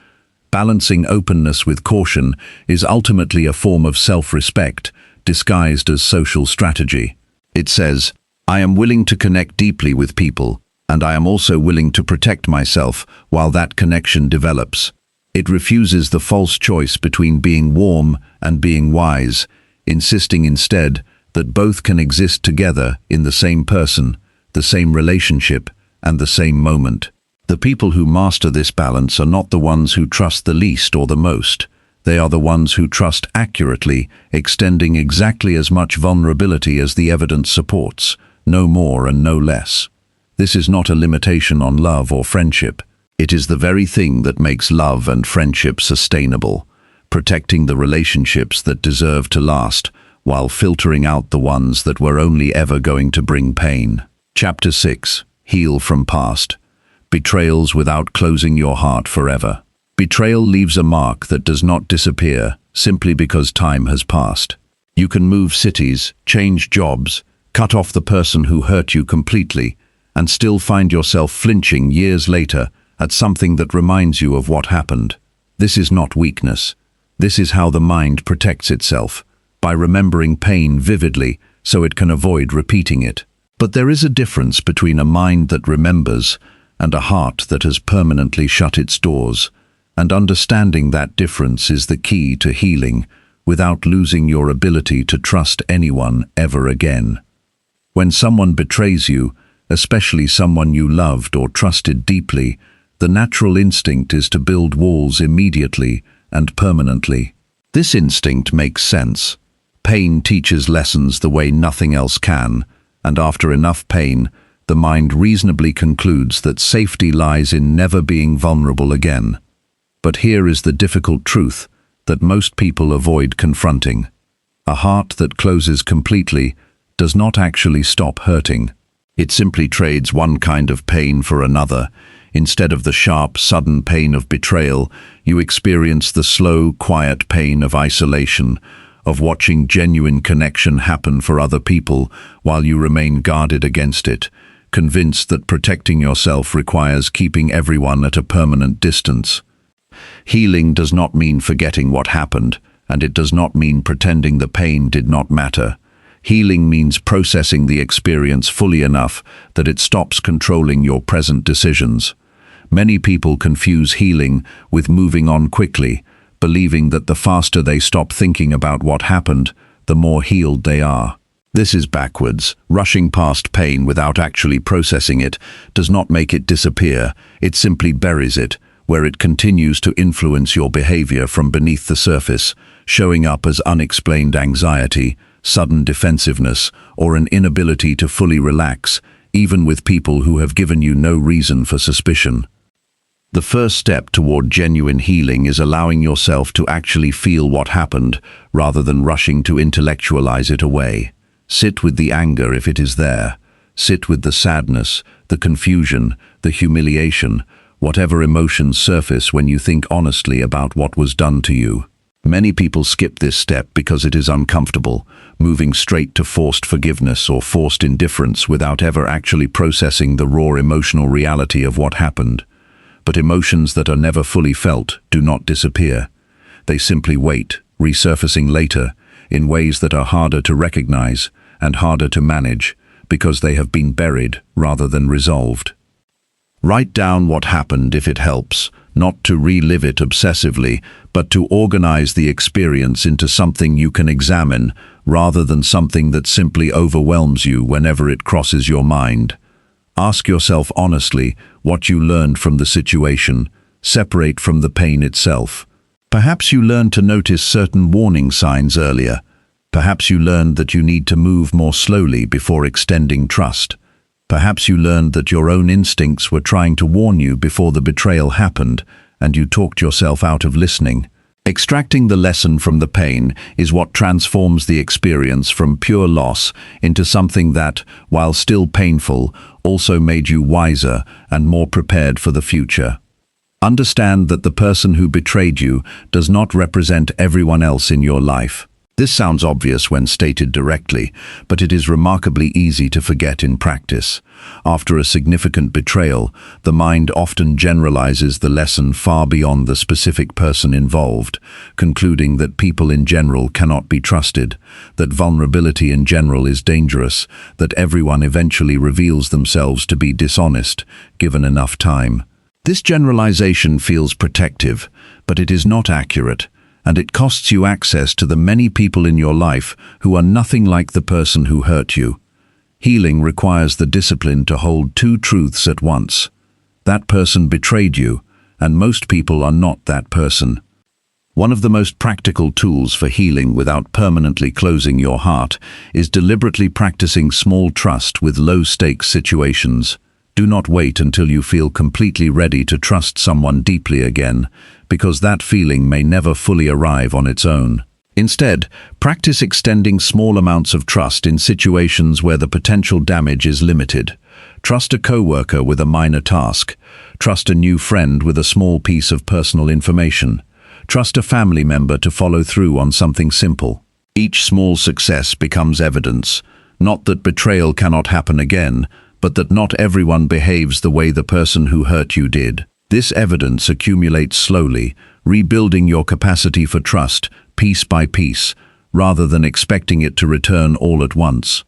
Balancing openness with caution is ultimately a form of self-respect, disguised as social strategy. It says, "I am willing to connect deeply with people, and I am also willing to protect myself while that connection develops." It refuses the false choice between being warm and being wise, insisting instead that both can exist together in the same person, the same relationship, and the same moment. The people who master this balance are not the ones who trust the least or the most. They are the ones who trust accurately, extending exactly as much vulnerability as the evidence supports, no more and no less. This is not a limitation on love or friendship. It is the very thing that makes love and friendship sustainable, protecting the relationships that deserve to last, while filtering out the ones that were only ever going to bring pain. Chapter 6. Heal from past. Betrayals without closing your heart forever. Betrayal leaves a mark that does not disappear simply because time has passed. You can move cities, change jobs, cut off the person who hurt you completely, and still find yourself flinching years later at something that reminds you of what happened. This is not weakness. This is how the mind protects itself, by remembering pain vividly so it can avoid repeating it. But there is a difference between a mind that remembers and a heart that has permanently shut its doors, and understanding that difference is the key to healing without losing your ability to trust anyone ever again. When someone betrays you, especially someone you loved or trusted deeply, the natural instinct is to build walls immediately and permanently. This instinct makes sense. Pain teaches lessons the way nothing else can, and after enough pain, the mind reasonably concludes that safety lies in never being vulnerable again. But here is the difficult truth that most people avoid confronting. A heart that closes completely does not actually stop hurting. It simply trades one kind of pain for another. Instead of the sharp, sudden pain of betrayal, you experience the slow, quiet pain of isolation, of watching genuine connection happen for other people while you remain guarded against it, convinced that protecting yourself requires keeping everyone at a permanent distance. Healing does not mean forgetting what happened, and it does not mean pretending the pain did not matter. Healing means processing the experience fully enough that it stops controlling your present decisions. Many people confuse healing with moving on quickly, believing that the faster they stop thinking about what happened, the more healed they are. This is backwards. Rushing past pain without actually processing it does not make it disappear, it simply buries it, where it continues to influence your behavior from beneath the surface, showing up as unexplained anxiety, sudden defensiveness, or an inability to fully relax, even with people who have given you no reason for suspicion. The first step toward genuine healing is allowing yourself to actually feel what happened, rather than rushing to intellectualize it away. Sit with the anger if it is there. Sit with the sadness, the confusion, the humiliation, whatever emotions surface when you think honestly about what was done to you. Many people skip this step because it is uncomfortable, moving straight to forced forgiveness or forced indifference without ever actually processing the raw emotional reality of what happened. But emotions that are never fully felt do not disappear. They simply wait, resurfacing later, in ways that are harder to recognize and harder to manage, because they have been buried rather than resolved. Write down what happened if it helps, not to relive it obsessively, but to organize the experience into something you can examine, rather than something that simply overwhelms you whenever it crosses your mind. Ask yourself honestly what you learned from the situation, separate from the pain itself. Perhaps you learned to notice certain warning signs earlier. Perhaps you learned that you need to move more slowly before extending trust. Perhaps you learned that your own instincts were trying to warn you before the betrayal happened, and you talked yourself out of listening. Extracting the lesson from the pain is what transforms the experience from pure loss into something that, while still painful, also made you wiser and more prepared for the future. Understand that the person who betrayed you does not represent everyone else in your life. This sounds obvious when stated directly, but it is remarkably easy to forget in practice. After a significant betrayal, the mind often generalizes the lesson far beyond the specific person involved, concluding that people in general cannot be trusted, that vulnerability in general is dangerous, that everyone eventually reveals themselves to be dishonest, given enough time. This generalization feels protective, but it is not accurate, and it costs you access to the many people in your life who are nothing like the person who hurt you. Healing requires the discipline to hold two truths at once. That person betrayed you, and most people are not that person. One of the most practical tools for healing without permanently closing your heart is deliberately practicing small trust with low-stakes situations. Do not wait until you feel completely ready to trust someone deeply again, because that feeling may never fully arrive on its own. Instead, practice extending small amounts of trust in situations where the potential damage is limited. Trust a coworker with a minor task. Trust a new friend with a small piece of personal information. Trust a family member to follow through on something simple. Each small success becomes evidence, not that betrayal cannot happen again, but that not everyone behaves the way the person who hurt you did. This evidence accumulates slowly, rebuilding your capacity for trust, piece by piece, rather than expecting it to return all at once.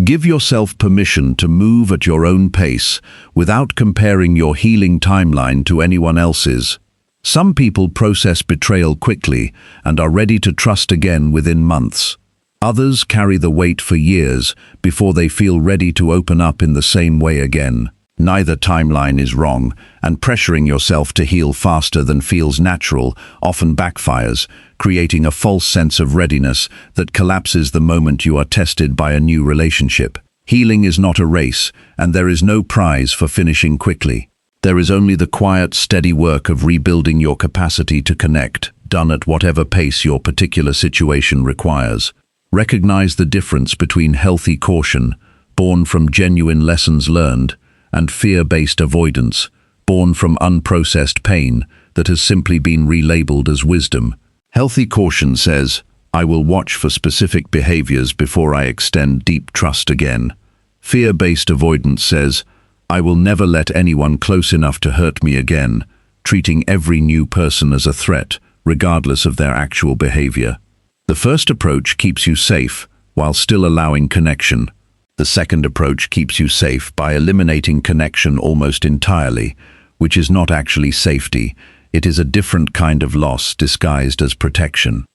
Give yourself permission to move at your own pace, without comparing your healing timeline to anyone else's. Some people process betrayal quickly and are ready to trust again within months. Others carry the weight for years before they feel ready to open up in the same way again. Neither timeline is wrong, and pressuring yourself to heal faster than feels natural often backfires, creating a false sense of readiness that collapses the moment you are tested by a new relationship. Healing is not a race, and there is no prize for finishing quickly. There is only the quiet, steady work of rebuilding your capacity to connect, done at whatever pace your particular situation requires. Recognize the difference between healthy caution, born from genuine lessons learned, and fear-based avoidance, born from unprocessed pain that has simply been relabeled as wisdom. Healthy caution says, I will watch for specific behaviors before I extend deep trust again. Fear-based avoidance says, I will never let anyone close enough to hurt me again, treating every new person as a threat, regardless of their actual behavior. The first approach keeps you safe while still allowing connection. The second approach keeps you safe by eliminating connection almost entirely, which is not actually safety. It is a different kind of loss disguised as protection.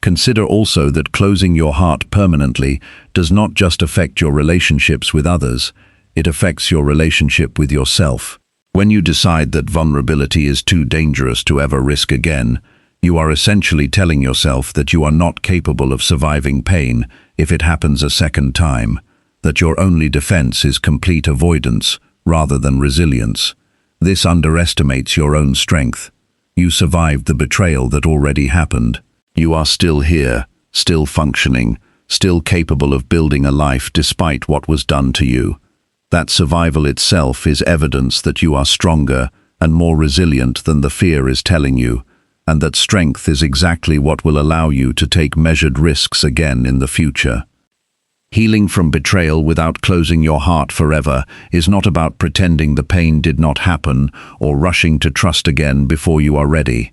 Consider also that closing your heart permanently does not just affect your relationships with others, it affects your relationship with yourself. When you decide that vulnerability is too dangerous to ever risk again, you are essentially telling yourself that you are not capable of surviving pain if it happens a second time, that your only defense is complete avoidance rather than resilience. This underestimates your own strength. You survived the betrayal that already happened. You are still here, still functioning, still capable of building a life despite what was done to you. That survival itself is evidence that you are stronger and more resilient than the fear is telling you, and that strength is exactly what will allow you to take measured risks again in the future. Healing from betrayal without closing your heart forever is not about pretending the pain did not happen or rushing to trust again before you are ready.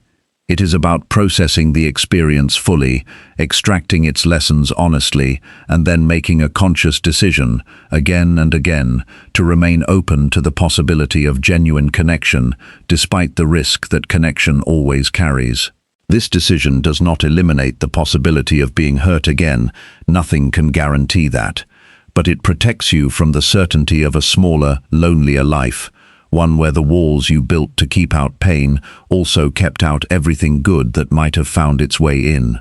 It is about processing the experience fully, extracting its lessons honestly, and then making a conscious decision, again and again, to remain open to the possibility of genuine connection, despite the risk that connection always carries. This decision does not eliminate the possibility of being hurt again, nothing can guarantee that, but it protects you from the certainty of a smaller, lonelier life, one where the walls you built to keep out pain also kept out everything good that might have found its way in.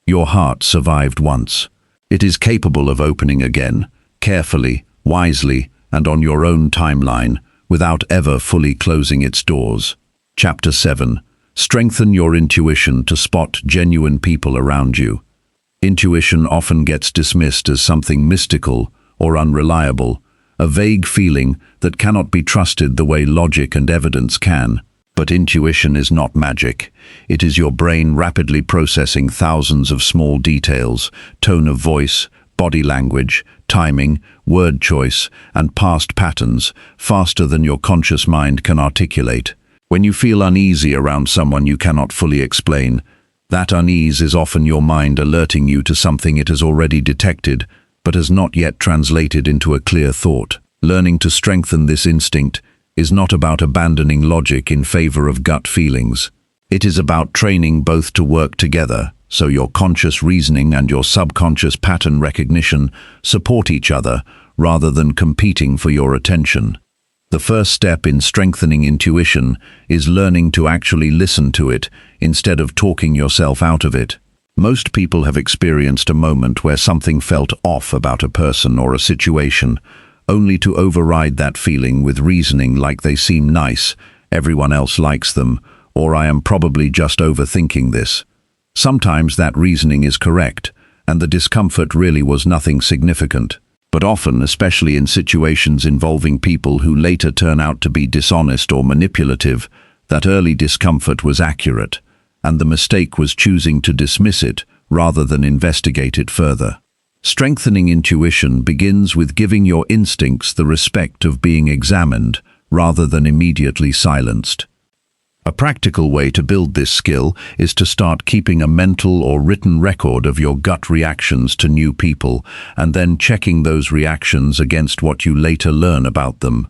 Your heart survived once. It is capable of opening again, carefully, wisely, and on your own timeline, without ever fully closing its doors. Chapter 7. Strengthen your intuition to spot genuine people around you. Intuition often gets dismissed as something mystical or unreliable, a vague feeling that cannot be trusted the way logic and evidence can. But intuition is not magic. It is your brain rapidly processing thousands of small details, tone of voice, body language, timing, word choice, and past patterns, faster than your conscious mind can articulate. When you feel uneasy around someone you cannot fully explain, that unease is often your mind alerting you to something it has already detected, but has not yet translated into a clear thought. Learning to strengthen this instinct is not about abandoning logic in favor of gut feelings. It is about training both to work together, so your conscious reasoning and your subconscious pattern recognition support each other rather than competing for your attention. The first step in strengthening intuition is learning to actually listen to it instead of talking yourself out of it. Most people have experienced a moment where something felt off about a person or a situation, only to override that feeling with reasoning like they seem nice, everyone else likes them, or I am probably just overthinking this. Sometimes that reasoning is correct, and the discomfort really was nothing significant. But often, especially in situations involving people who later turn out to be dishonest or manipulative, that early discomfort was accurate, and the mistake was choosing to dismiss it rather than investigate it further. Strengthening intuition begins with giving your instincts the respect of being examined rather than immediately silenced. A practical way to build this skill is to start keeping a mental or written record of your gut reactions to new people and then checking those reactions against what you later learn about them.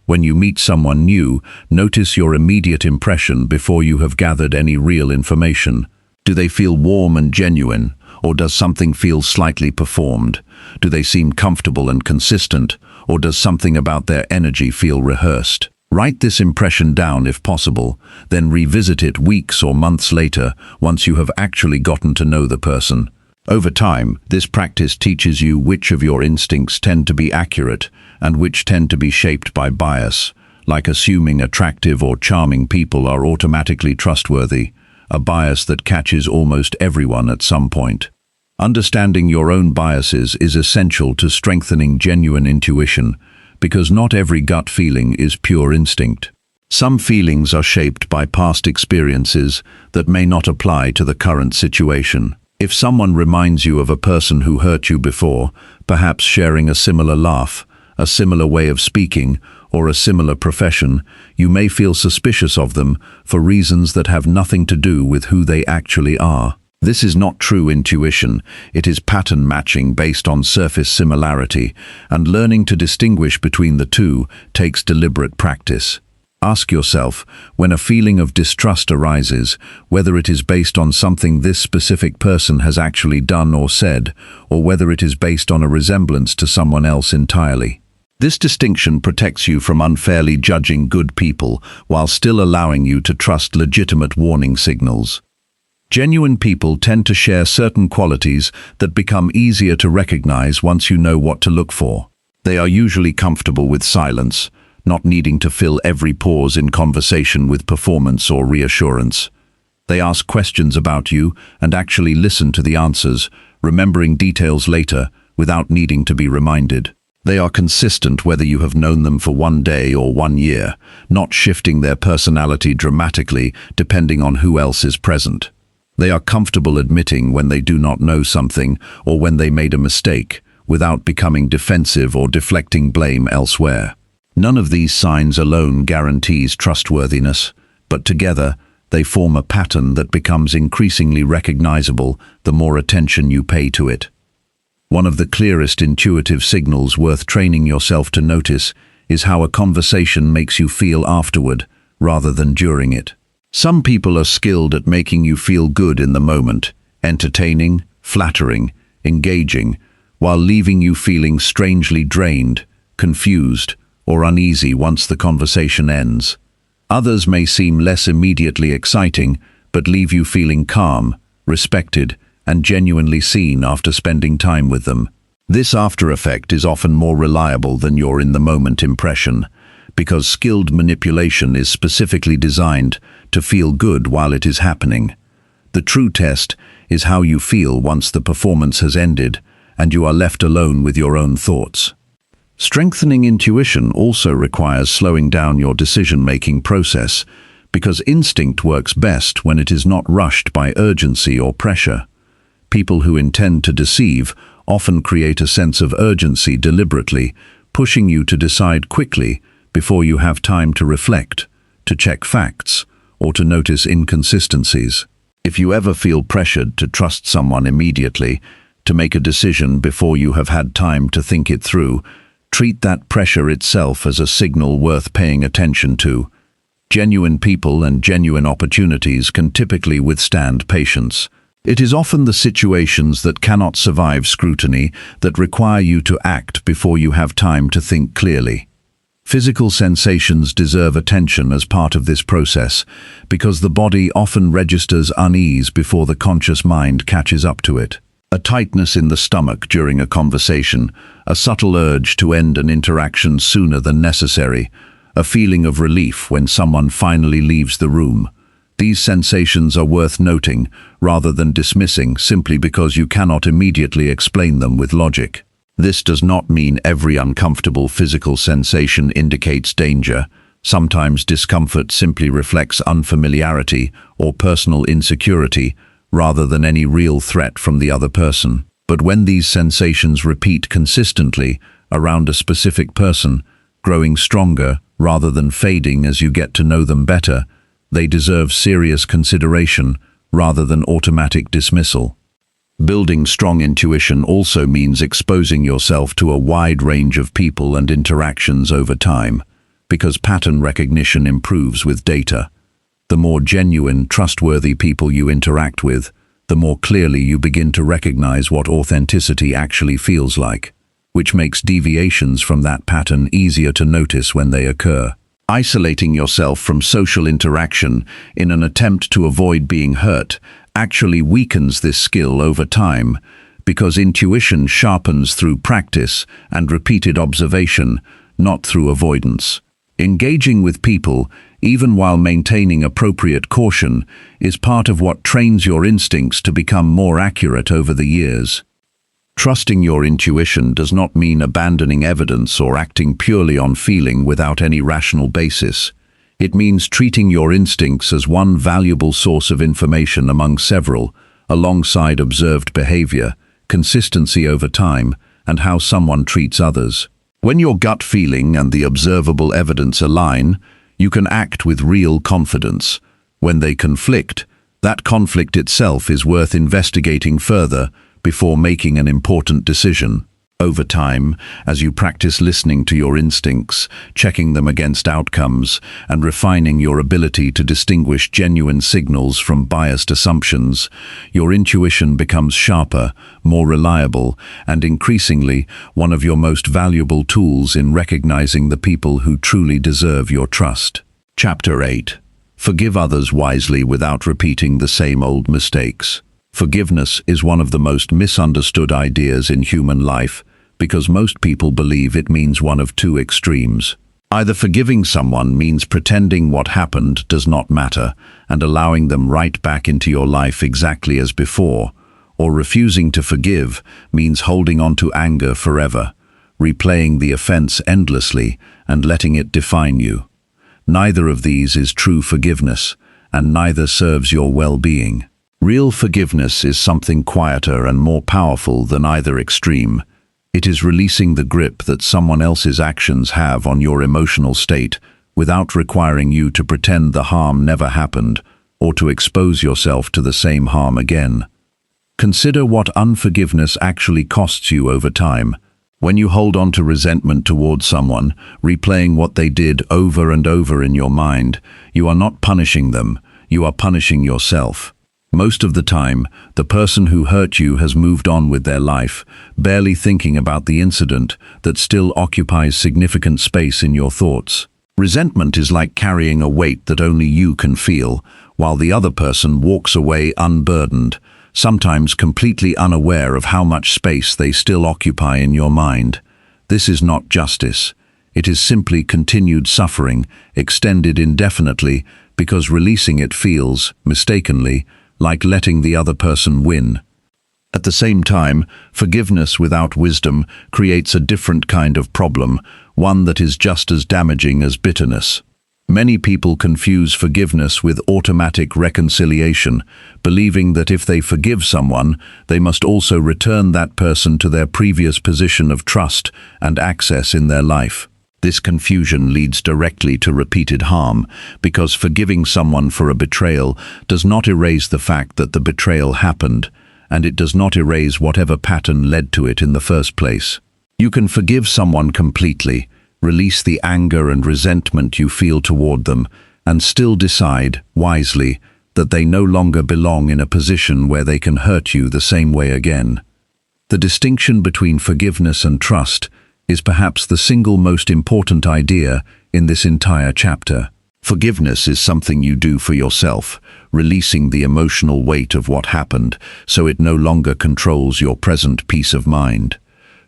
When you meet someone new, notice your immediate impression before you have gathered any real information. Do they feel warm and genuine, or does something feel slightly performed? Do they seem comfortable and consistent, or does something about their energy feel rehearsed? Write this impression down if possible, then revisit it weeks or months later once you have actually gotten to know the person. Over time, this practice teaches you which of your instincts tend to be accurate and which tend to be shaped by bias, like assuming attractive or charming people are automatically trustworthy, a bias that catches almost everyone at some point. Understanding your own biases is essential to strengthening genuine intuition, because not every gut feeling is pure instinct. Some feelings are shaped by past experiences that may not apply to the current situation. If someone reminds you of a person who hurt you before, perhaps sharing a similar laugh, a similar way of speaking, or a similar profession, you may feel suspicious of them for reasons that have nothing to do with who they actually are. This is not true intuition, it is pattern matching based on surface similarity, and learning to distinguish between the two takes deliberate practice. Ask yourself, when a feeling of distrust arises, whether it is based on something this specific person has actually done or said, or whether it is based on a resemblance to someone else entirely. This distinction protects you from unfairly judging good people while still allowing you to trust legitimate warning signals. Genuine people tend to share certain qualities that become easier to recognize once you know what to look for. They are usually comfortable with silence, not needing to fill every pause in conversation with performance or reassurance. They ask questions about you and actually listen to the answers, remembering details later without needing to be reminded. They are consistent whether you have known them for 1 day or 1 year, not shifting their personality dramatically depending on who else is present. They are comfortable admitting when they do not know something or when they made a mistake, without becoming defensive or deflecting blame elsewhere. None of these signs alone guarantees trustworthiness, but together they form a pattern that becomes increasingly recognizable the more attention you pay to it. One of the clearest intuitive signals worth training yourself to notice is how a conversation makes you feel afterward, rather than during it. Some people are skilled at making you feel good in the moment, entertaining, flattering, engaging, while leaving you feeling strangely drained, confused, or uneasy once the conversation ends. Others may seem less immediately exciting, but leave you feeling calm, respected, and genuinely seen after spending time with them. This after effect is often more reliable than your in-the-moment impression, because skilled manipulation is specifically designed to feel good while it is happening. The true test is how you feel once the performance has ended and you are left alone with your own thoughts. Strengthening intuition also requires slowing down your decision-making process, because instinct works best when it is not rushed by urgency or pressure. People who intend to deceive often create a sense of urgency deliberately, pushing you to decide quickly before you have time to reflect, to check facts, or to notice inconsistencies. If you ever feel pressured to trust someone immediately, to make a decision before you have had time to think it through, treat that pressure itself as a signal worth paying attention to. Genuine people and genuine opportunities can typically withstand patience. It is often the situations that cannot survive scrutiny that require you to act before you have time to think clearly. Physical sensations deserve attention as part of this process, because the body often registers unease before the conscious mind catches up to it. A tightness in the stomach during a conversation, a subtle urge to end an interaction sooner than necessary, a feeling of relief when someone finally leaves the room. These sensations are worth noting, rather than dismissing simply because you cannot immediately explain them with logic. This does not mean every uncomfortable physical sensation indicates danger. Sometimes discomfort simply reflects unfamiliarity or personal insecurity, rather than any real threat from the other person. But when these sensations repeat consistently around a specific person, growing stronger rather than fading as you get to know them better, they deserve serious consideration rather than automatic dismissal. Building strong intuition also means exposing yourself to a wide range of people and interactions over time, because pattern recognition improves with data. The more genuine, trustworthy people you interact with, the more clearly you begin to recognize what authenticity actually feels like, which makes deviations from that pattern easier to notice when they occur. Isolating yourself from social interaction in an attempt to avoid being hurt actually weakens this skill over time, because intuition sharpens through practice and repeated observation, not through avoidance. Engaging with people, even while maintaining appropriate caution, is part of what trains your instincts to become more accurate over the years. Trusting your intuition does not mean abandoning evidence or acting purely on feeling without any rational basis. It means treating your instincts as one valuable source of information among several, alongside observed behavior, consistency over time, and how someone treats others. When your gut feeling and the observable evidence align, you can act with real confidence. When they conflict, that conflict itself is worth investigating further before making an important decision. Over time, as you practice listening to your instincts, checking them against outcomes, and refining your ability to distinguish genuine signals from biased assumptions, your intuition becomes sharper, more reliable, and increasingly one of your most valuable tools in recognizing the people who truly deserve your trust. Chapter 8. Forgive others wisely without repeating the same old mistakes. Forgiveness is one of the most misunderstood ideas in human life, because most people believe it means one of two extremes. Either forgiving someone means pretending what happened does not matter and allowing them right back into your life exactly as before, or refusing to forgive means holding on to anger forever, replaying the offense endlessly and letting it define you. Neither of these is true forgiveness, and neither serves your well-being. Real forgiveness is something quieter and more powerful than either extreme. It is releasing the grip that someone else's actions have on your emotional state without requiring you to pretend the harm never happened or to expose yourself to the same harm again. Consider what unforgiveness actually costs you over time. When you hold on to resentment towards someone, replaying what they did over and over in your mind, you are not punishing them, you are punishing yourself. Most of the time, the person who hurt you has moved on with their life, barely thinking about the incident that still occupies significant space in your thoughts. Resentment is like carrying a weight that only you can feel, while the other person walks away unburdened, sometimes completely unaware of how much space they still occupy in your mind. This is not justice. It is simply continued suffering, extended indefinitely, because releasing it feels, mistakenly, like letting the other person win. At the same time, forgiveness without wisdom creates a different kind of problem, one that is just as damaging as bitterness. Many people confuse forgiveness with automatic reconciliation, believing that if they forgive someone, they must also return that person to their previous position of trust and access in their life. This confusion leads directly to repeated harm, because forgiving someone for a betrayal does not erase the fact that the betrayal happened, and it does not erase whatever pattern led to it in the first place. You can forgive someone completely, release the anger and resentment you feel toward them, and still decide, wisely, that they no longer belong in a position where they can hurt you the same way again. The distinction between forgiveness and trust is perhaps the single most important idea in this entire chapter. Forgiveness is something you do for yourself, releasing the emotional weight of what happened so it no longer controls your present peace of mind.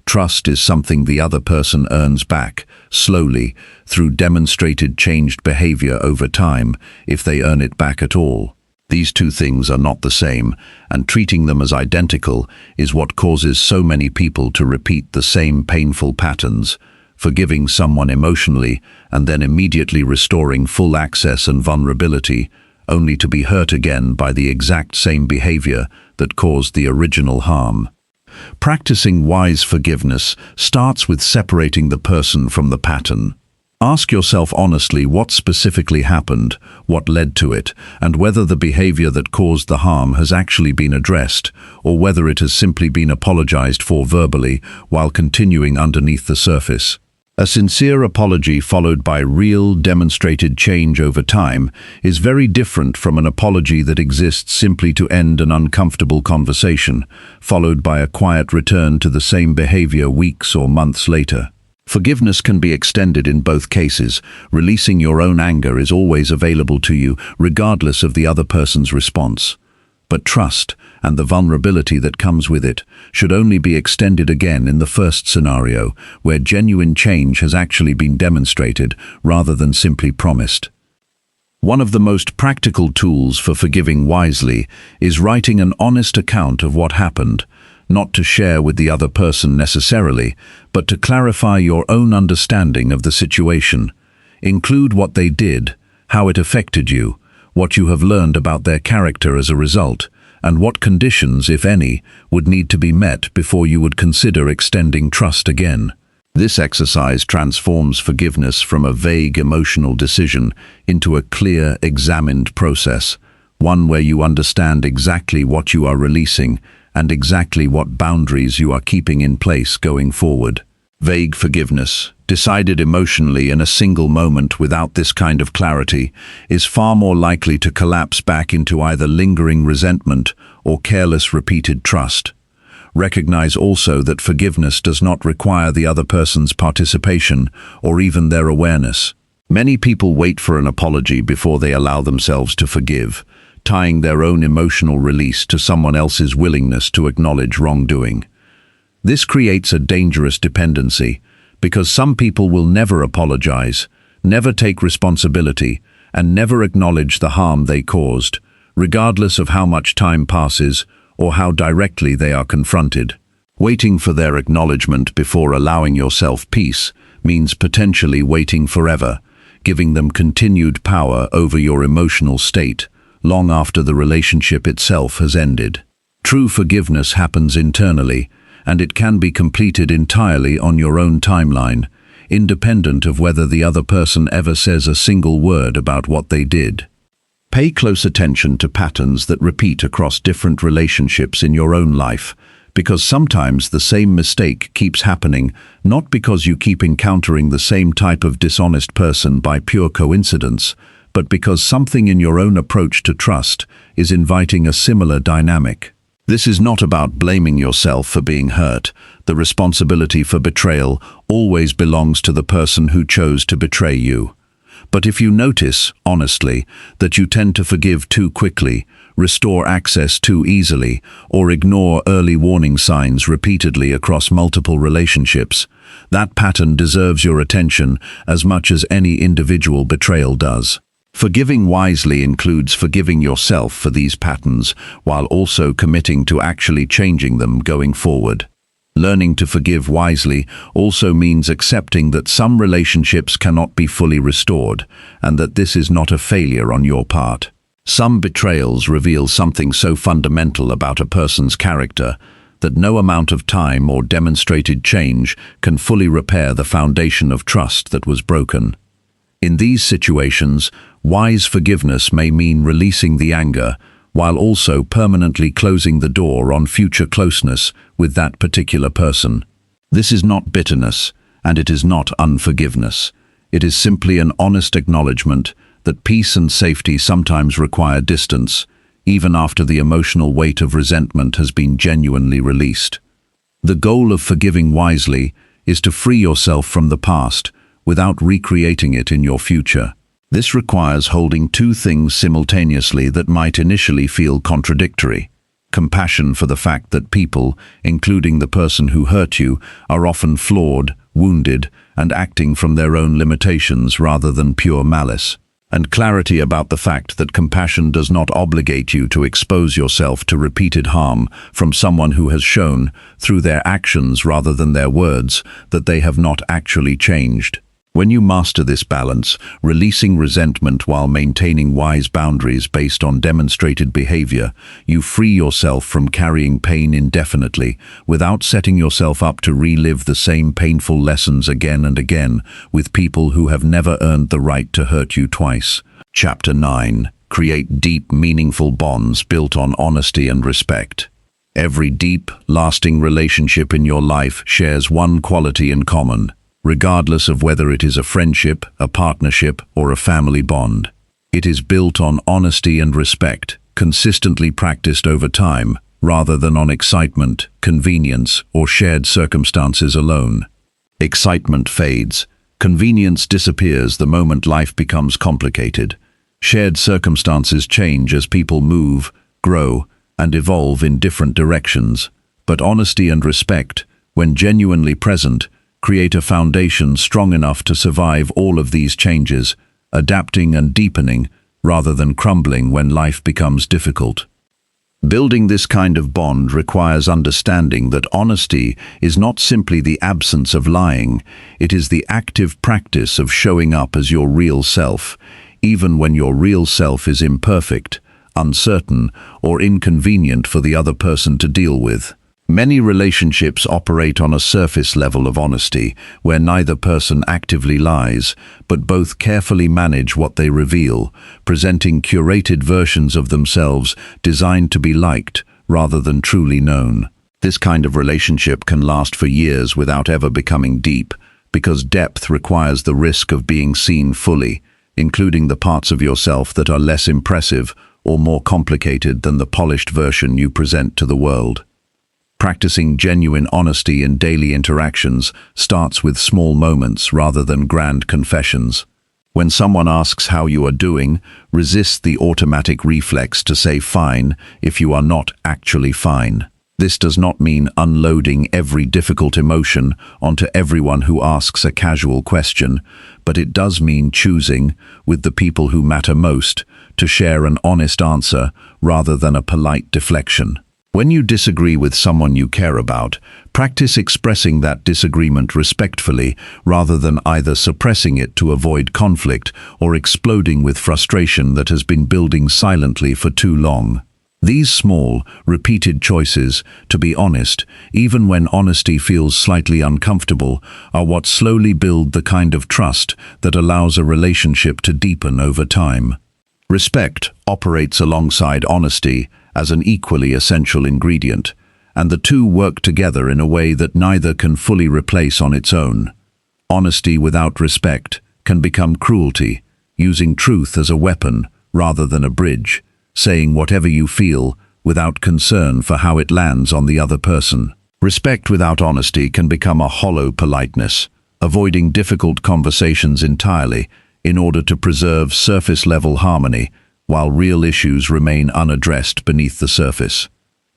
Trust is something the other person earns back, slowly, through demonstrated changed behavior over time, if they earn it back at all. These two things are not the same, and treating them as identical is what causes so many people to repeat the same painful patterns, forgiving someone emotionally and then immediately restoring full access and vulnerability, only to be hurt again by the exact same behavior that caused the original harm. Practicing wise forgiveness starts with separating the person from the pattern. Ask yourself honestly what specifically happened, what led to it, and whether the behavior that caused the harm has actually been addressed, or whether it has simply been apologized for verbally while continuing underneath the surface. A sincere apology followed by real, demonstrated change over time is very different from an apology that exists simply to end an uncomfortable conversation, followed by a quiet return to the same behavior weeks or months later. Forgiveness can be extended in both cases. Releasing your own anger is always available to you, regardless of the other person's response. But trust, and the vulnerability that comes with it, should only be extended again in the first scenario, where genuine change has actually been demonstrated, rather than simply promised. One of the most practical tools for forgiving wisely is writing an honest account of what happened, not to share with the other person necessarily, but to clarify your own understanding of the situation. Include what they did, how it affected you, what you have learned about their character as a result, and what conditions, if any, would need to be met before you would consider extending trust again. This exercise transforms forgiveness from a vague emotional decision into a clear, examined process, one where you understand exactly what you are releasing and exactly what boundaries you are keeping in place going forward. Vague forgiveness, decided emotionally in a single moment without this kind of clarity, is far more likely to collapse back into either lingering resentment or careless repeated trust. Recognize also that forgiveness does not require the other person's participation or even their awareness. Many people wait for an apology before they allow themselves to forgive, tying their own emotional release to someone else's willingness to acknowledge wrongdoing. This creates a dangerous dependency, Because some people will never apologize, never take responsibility, and never acknowledge the harm they caused, regardless of how much time passes or how directly they are confronted. Waiting for their acknowledgement before allowing yourself peace means potentially waiting forever, giving them continued power over your emotional state, long after the relationship itself has ended. True forgiveness happens internally, and it can be completed entirely on your own timeline, independent of whether the other person ever says a single word about what they did. Pay close attention to patterns that repeat across different relationships in your own life, because sometimes the same mistake keeps happening, not because you keep encountering the same type of dishonest person by pure coincidence, but because something in your own approach to trust is inviting a similar dynamic. This is not about blaming yourself for being hurt. The responsibility for betrayal always belongs to the person who chose to betray you. But if you notice, honestly, that you tend to forgive too quickly, restore access too easily, or ignore early warning signs repeatedly across multiple relationships, that pattern deserves your attention as much as any individual betrayal does. Forgiving wisely includes forgiving yourself for these patterns while also committing to actually changing them going forward. Learning to forgive wisely also means accepting that some relationships cannot be fully restored, and that this is not a failure on your part. Some betrayals reveal something so fundamental about a person's character that no amount of time or demonstrated change can fully repair the foundation of trust that was broken. In these situations, wise forgiveness may mean releasing the anger, while also permanently closing the door on future closeness with that particular person. This is not bitterness, and it is not unforgiveness. It is simply an honest acknowledgement that peace and safety sometimes require distance, even after the emotional weight of resentment has been genuinely released. The goal of forgiving wisely is to free yourself from the past without recreating it in your future. This requires holding two things simultaneously that might initially feel contradictory: compassion for the fact that people, including the person who hurt you, are often flawed, wounded, and acting from their own limitations rather than pure malice, and clarity about the fact that compassion does not obligate you to expose yourself to repeated harm from someone who has shown, through their actions rather than their words, that they have not actually changed. When you master this balance, releasing resentment while maintaining wise boundaries based on demonstrated behavior, you free yourself from carrying pain indefinitely without setting yourself up to relive the same painful lessons again and again with people who have never earned the right to hurt you twice. Chapter 9. Create deep, meaningful bonds built on honesty and respect. Every deep, lasting relationship in your life shares one quality in common, regardless of whether it is a friendship, a partnership, or a family bond. It is built on honesty and respect, consistently practiced over time, rather than on excitement, convenience, or shared circumstances alone. Excitement fades. Convenience disappears the moment life becomes complicated. Shared circumstances change as people move, grow, and evolve in different directions. But honesty and respect, when genuinely present, create a foundation strong enough to survive all of these changes, adapting and deepening rather than crumbling when life becomes difficult. Building this kind of bond requires understanding that honesty is not simply the absence of lying, it is the active practice of showing up as your real self, even when your real self is imperfect, uncertain, or inconvenient for the other person to deal with. Many relationships operate on a surface level of honesty, where neither person actively lies, but both carefully manage what they reveal, presenting curated versions of themselves designed to be liked rather than truly known. This kind of relationship can last for years without ever becoming deep, because depth requires the risk of being seen fully, including the parts of yourself that are less impressive or more complicated than the polished version you present to the world. Practicing genuine honesty in daily interactions starts with small moments rather than grand confessions. When someone asks how you are doing, resist the automatic reflex to say fine if you are not actually fine. This does not mean unloading every difficult emotion onto everyone who asks a casual question, but it does mean choosing, with the people who matter most, to share an honest answer rather than a polite deflection. When you disagree with someone you care about, practice expressing that disagreement respectfully rather than either suppressing it to avoid conflict or exploding with frustration that has been building silently for too long. These small, repeated choices, to be honest, even when honesty feels slightly uncomfortable, are what slowly build the kind of trust that allows a relationship to deepen over time. Respect operates alongside honesty as an equally essential ingredient, and the two work together in a way that neither can fully replace on its own. Honesty without respect can become cruelty, using truth as a weapon rather than a bridge, saying whatever you feel without concern for how it lands on the other person. Respect without honesty can become a hollow politeness, avoiding difficult conversations entirely in order to preserve surface-level harmony, while real issues remain unaddressed beneath the surface.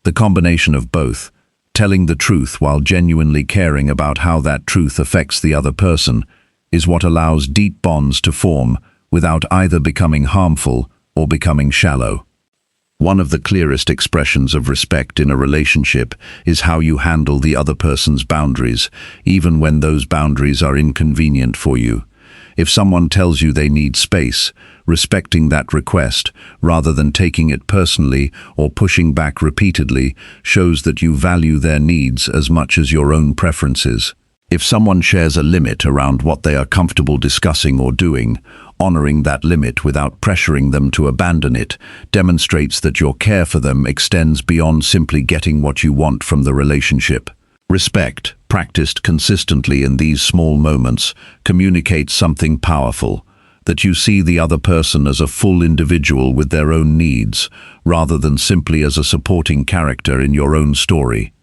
The combination of both, telling the truth while genuinely caring about how that truth affects the other person, is what allows deep bonds to form without either becoming harmful or becoming shallow. One of the clearest expressions of respect in a relationship is how you handle the other person's boundaries, even when those boundaries are inconvenient for you. If someone tells you they need space, respecting that request, rather than taking it personally or pushing back repeatedly, shows that you value their needs as much as your own preferences. If someone shares a limit around what they are comfortable discussing or doing, honoring that limit without pressuring them to abandon it demonstrates that your care for them extends beyond simply getting what you want from the relationship. Respect, practiced consistently in these small moments, communicates something powerful, that you see the other person as a full individual with their own needs, rather than simply as a supporting character in your own story.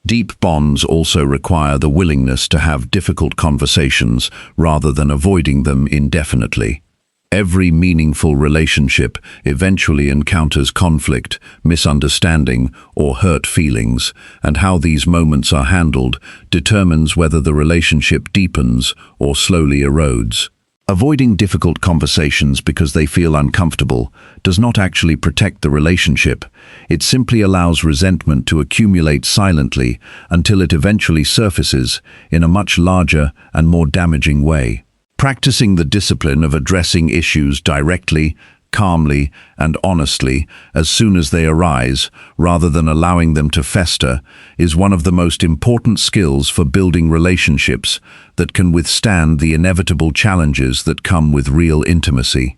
Deep bonds also require the willingness to have difficult conversations rather than avoiding them indefinitely. Every meaningful relationship eventually encounters conflict, misunderstanding, or hurt feelings, and how these moments are handled determines whether the relationship deepens or slowly erodes. Avoiding difficult conversations because they feel uncomfortable does not actually protect the relationship. It simply allows resentment to accumulate silently until it eventually surfaces in a much larger and more damaging way. Practicing the discipline of addressing issues directly, calmly, and honestly as soon as they arise, rather than allowing them to fester, is one of the most important skills for building relationships that can withstand the inevitable challenges that come with real intimacy.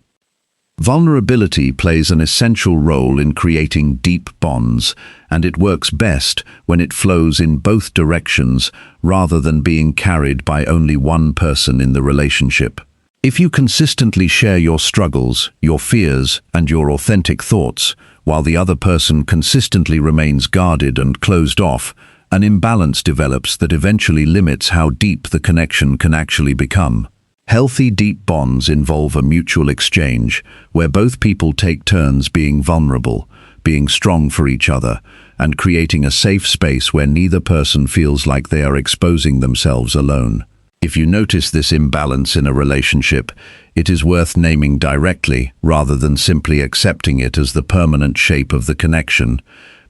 Vulnerability plays an essential role in creating deep bonds, and it works best when it flows in both directions rather than being carried by only one person in the relationship. If you consistently share your struggles, your fears, and your authentic thoughts, while the other person consistently remains guarded and closed off, an imbalance develops that eventually limits how deep the connection can actually become. Healthy, deep bonds involve a mutual exchange, where both people take turns being vulnerable, being strong for each other, and creating a safe space where neither person feels like they are exposing themselves alone. If you notice this imbalance in a relationship, it is worth naming directly rather than simply accepting it as the permanent shape of the connection,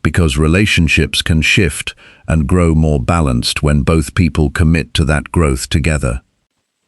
because relationships can shift and grow more balanced when both people commit to that growth together.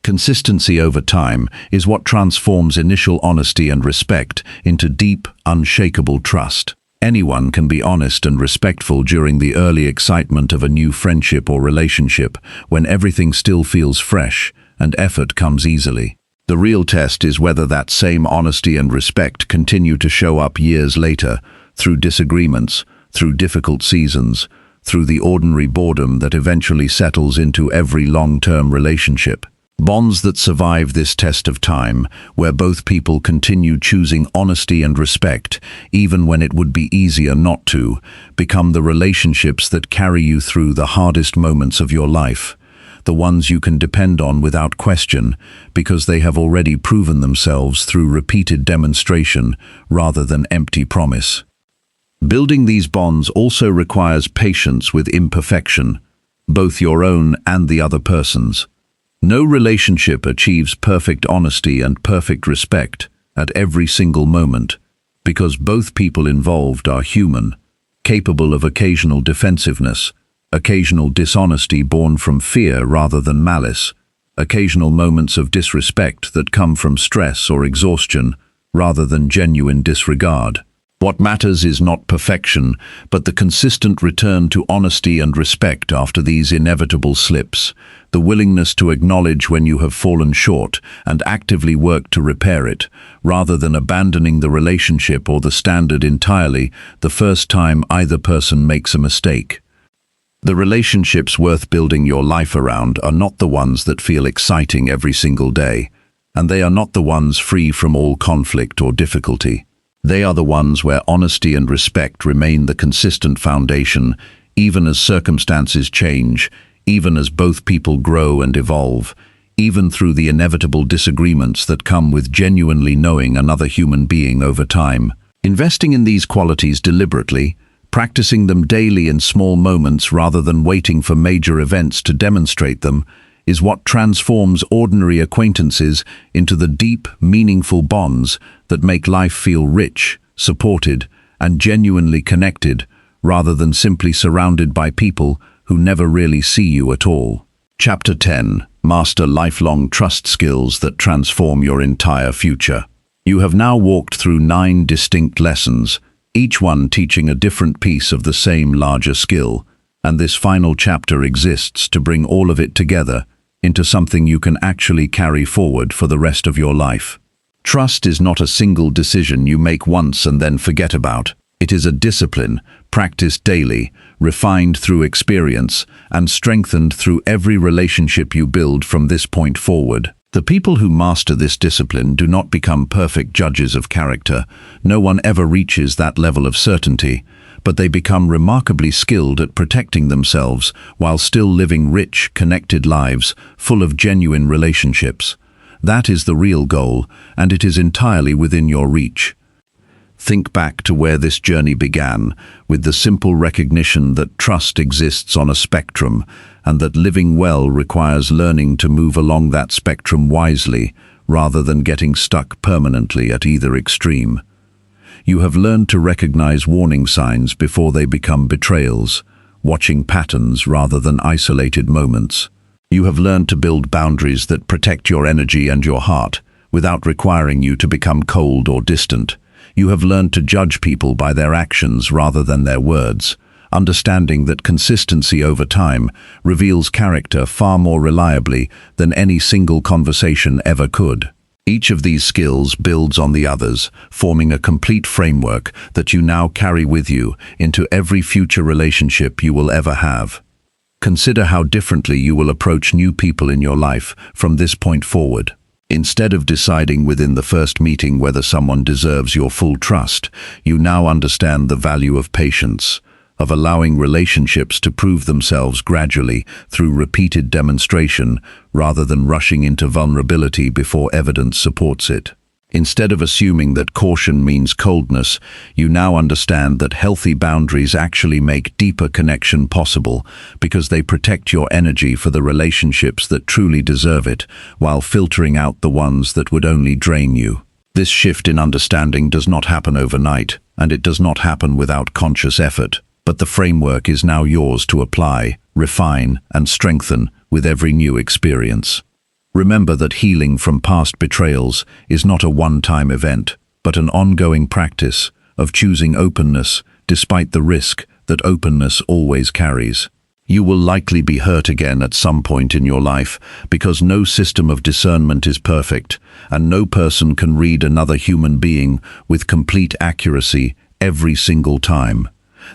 Consistency over time is what transforms initial honesty and respect into deep, unshakable trust. Anyone can be honest and respectful during the early excitement of a new friendship or relationship, when everything still feels fresh and effort comes easily. The real test is whether that same honesty and respect continue to show up years later, through disagreements, through difficult seasons, through the ordinary boredom that eventually settles into every long-term relationship. Bonds that survive this test of time, where both people continue choosing honesty and respect, even when it would be easier not to, become the relationships that carry you through the hardest moments of your life, the ones you can depend on without question, because they have already proven themselves through repeated demonstration rather than empty promise. Building these bonds also requires patience with imperfection, both your own and the other person's. No relationship achieves perfect honesty and perfect respect at every single moment, because both people involved are human, capable of occasional defensiveness, occasional dishonesty born from fear rather than malice, occasional moments of disrespect that come from stress or exhaustion rather than genuine disregard. What matters is not perfection, but the consistent return to honesty and respect after these inevitable slips, the willingness to acknowledge when you have fallen short and actively work to repair it, rather than abandoning the relationship or the standard entirely the first time either person makes a mistake. The relationships worth building your life around are not the ones that feel exciting every single day, and they are not the ones free from all conflict or difficulty. They are the ones where honesty and respect remain the consistent foundation, even as circumstances change, even as both people grow and evolve, even through the inevitable disagreements that come with genuinely knowing another human being over time. Investing in these qualities deliberately, practicing them daily in small moments rather than waiting for major events to demonstrate them, is what transforms ordinary acquaintances into the deep, meaningful bonds that make life feel rich, supported, and genuinely connected, rather than simply surrounded by people who never really see you at all. Chapter 10. Master lifelong trust skills that transform your entire future. You have now walked through 9 distinct lessons, each one teaching a different piece of the same larger skill, and this final chapter exists to bring all of it together into something you can actually carry forward for the rest of your life. Trust is not a single decision you make once and then forget about. It is a discipline, practiced daily, refined through experience, and strengthened through every relationship you build from this point forward. The people who master this discipline do not become perfect judges of character. No one ever reaches that level of certainty, but they become remarkably skilled at protecting themselves while still living rich, connected lives full of genuine relationships. That is the real goal, and it is entirely within your reach. Think back to where this journey began, with the simple recognition that trust exists on a spectrum, and that living well requires learning to move along that spectrum wisely, rather than getting stuck permanently at either extreme. You have learned to recognize warning signs before they become betrayals, watching patterns rather than isolated moments. You have learned to build boundaries that protect your energy and your heart, without requiring you to become cold or distant. You have learned to judge people by their actions rather than their words, understanding that consistency over time reveals character far more reliably than any single conversation ever could. Each of these skills builds on the others, forming a complete framework that you now carry with you into every future relationship you will ever have. Consider how differently you will approach new people in your life from this point forward. Instead of deciding within the first meeting whether someone deserves your full trust, you now understand the value of patience, of allowing relationships to prove themselves gradually through repeated demonstration rather than rushing into vulnerability before evidence supports it. Instead of assuming that caution means coldness, you now understand that healthy boundaries actually make deeper connection possible because they protect your energy for the relationships that truly deserve it, while filtering out the ones that would only drain you. This shift in understanding does not happen overnight, and it does not happen without conscious effort, but the framework is now yours to apply, refine, and strengthen with every new experience. Remember that healing from past betrayals is not a one-time event, but an ongoing practice of choosing openness despite the risk that openness always carries. You will likely be hurt again at some point in your life because no system of discernment is perfect, and no person can read another human being with complete accuracy every single time.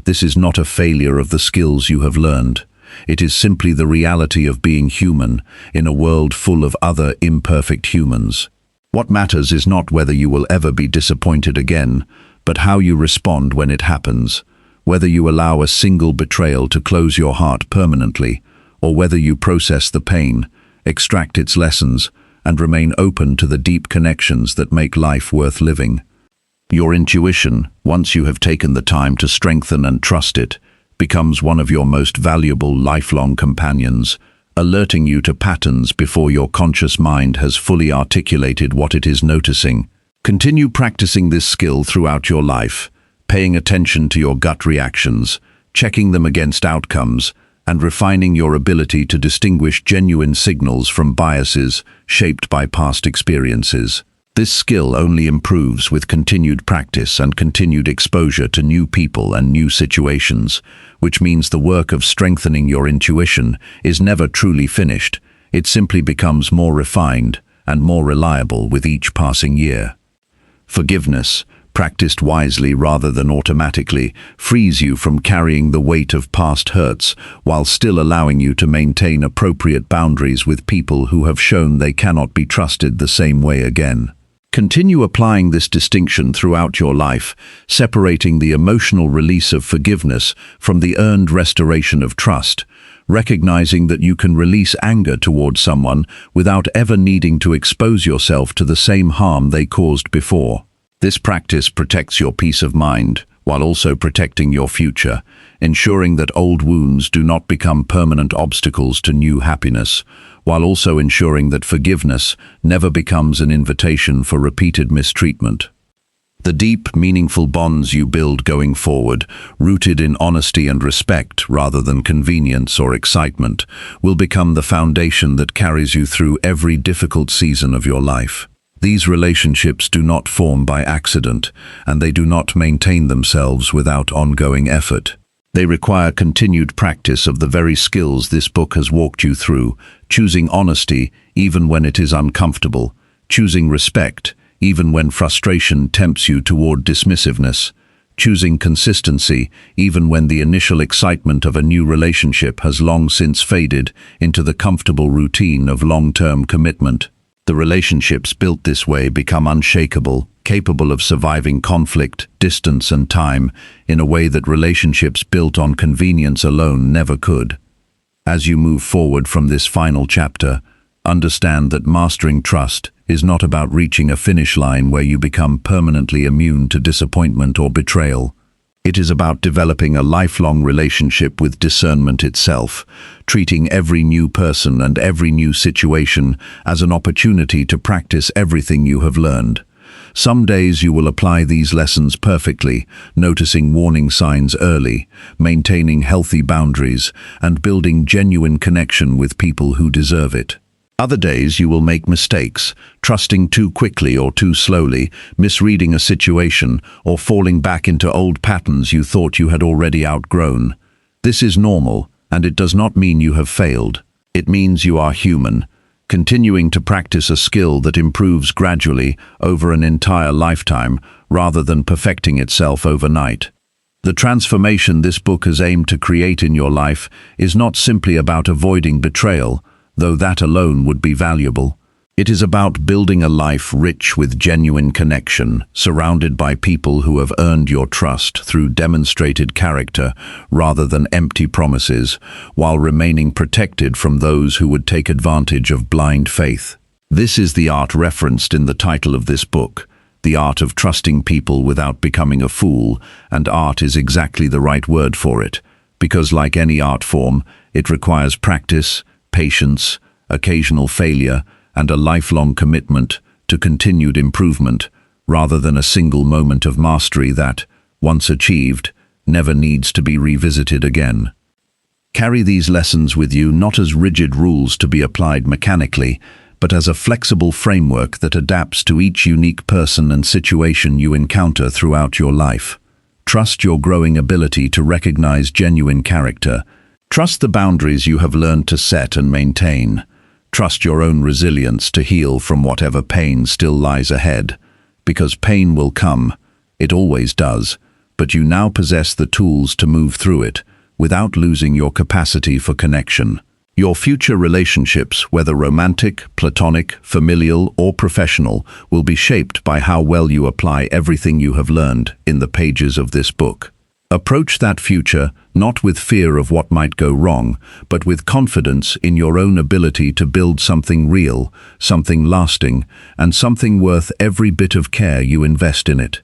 This is not a failure of the skills you have learned. It is simply the reality of being human in a world full of other imperfect humans. What matters is not whether you will ever be disappointed again, but how you respond when it happens, whether you allow a single betrayal to close your heart permanently, or whether you process the pain, extract its lessons, and remain open to the deep connections that make life worth living. Your intuition, once you have taken the time to strengthen and trust it, becomes one of your most valuable lifelong companions, alerting you to patterns before your conscious mind has fully articulated what it is noticing. Continue practicing this skill throughout your life, paying attention to your gut reactions, checking them against outcomes, and refining your ability to distinguish genuine signals from biases shaped by past experiences. This skill only improves with continued practice and continued exposure to new people and new situations, which means the work of strengthening your intuition is never truly finished. It simply becomes more refined and more reliable with each passing year. Forgiveness, practiced wisely rather than automatically, frees you from carrying the weight of past hurts while still allowing you to maintain appropriate boundaries with people who have shown they cannot be trusted the same way again. Continue applying this distinction throughout your life, separating the emotional release of forgiveness from the earned restoration of trust, recognizing that you can release anger towards someone without ever needing to expose yourself to the same harm they caused before. This practice protects your peace of mind, while also protecting your future, ensuring that old wounds do not become permanent obstacles to new happiness, while also ensuring that forgiveness never becomes an invitation for repeated mistreatment. The deep, meaningful bonds you build going forward, rooted in honesty and respect rather than convenience or excitement, will become the foundation that carries you through every difficult season of your life. These relationships do not form by accident, and they do not maintain themselves without ongoing effort. They require continued practice of the very skills this book has walked you through, choosing honesty even when it is uncomfortable, choosing respect even when frustration tempts you toward dismissiveness, choosing consistency even when the initial excitement of a new relationship has long since faded into the comfortable routine of long-term commitment. The relationships built this way become unshakable, capable of surviving conflict, distance, and time in a way that relationships built on convenience alone never could. As you move forward from this final chapter, understand that mastering trust is not about reaching a finish line where you become permanently immune to disappointment or betrayal. It is about developing a lifelong relationship with discernment itself, treating every new person and every new situation as an opportunity to practice everything you have learned. Some days you will apply these lessons perfectly, noticing warning signs early, maintaining healthy boundaries, and building genuine connection with people who deserve it. Other days you will make mistakes, trusting too quickly or too slowly, misreading a situation, or falling back into old patterns you thought you had already outgrown. This is normal, and it does not mean you have failed. It means you are human, continuing to practice a skill that improves gradually over an entire lifetime, rather than perfecting itself overnight. The transformation this book has aimed to create in your life is not simply about avoiding betrayal, though that alone would be valuable. It is about building a life rich with genuine connection, surrounded by people who have earned your trust through demonstrated character rather than empty promises, while remaining protected from those who would take advantage of blind faith. This is the art referenced in the title of this book, the art of trusting people without becoming a fool, and art is exactly the right word for it, because like any art form, it requires practice, patience, occasional failure, and a lifelong commitment to continued improvement, rather than a single moment of mastery that, once achieved, never needs to be revisited again. Carry these lessons with you not as rigid rules to be applied mechanically, but as a flexible framework that adapts to each unique person and situation you encounter throughout your life. Trust your growing ability to recognize genuine character. Trust the boundaries you have learned to set and maintain. Trust your own resilience to heal from whatever pain still lies ahead. Because pain will come, it always does, but you now possess the tools to move through it without losing your capacity for connection. Your future relationships, whether romantic, platonic, familial, or professional, will be shaped by how well you apply everything you have learned in the pages of this book. Approach that future not with fear of what might go wrong, but with confidence in your own ability to build something real, something lasting, and something worth every bit of care you invest in it.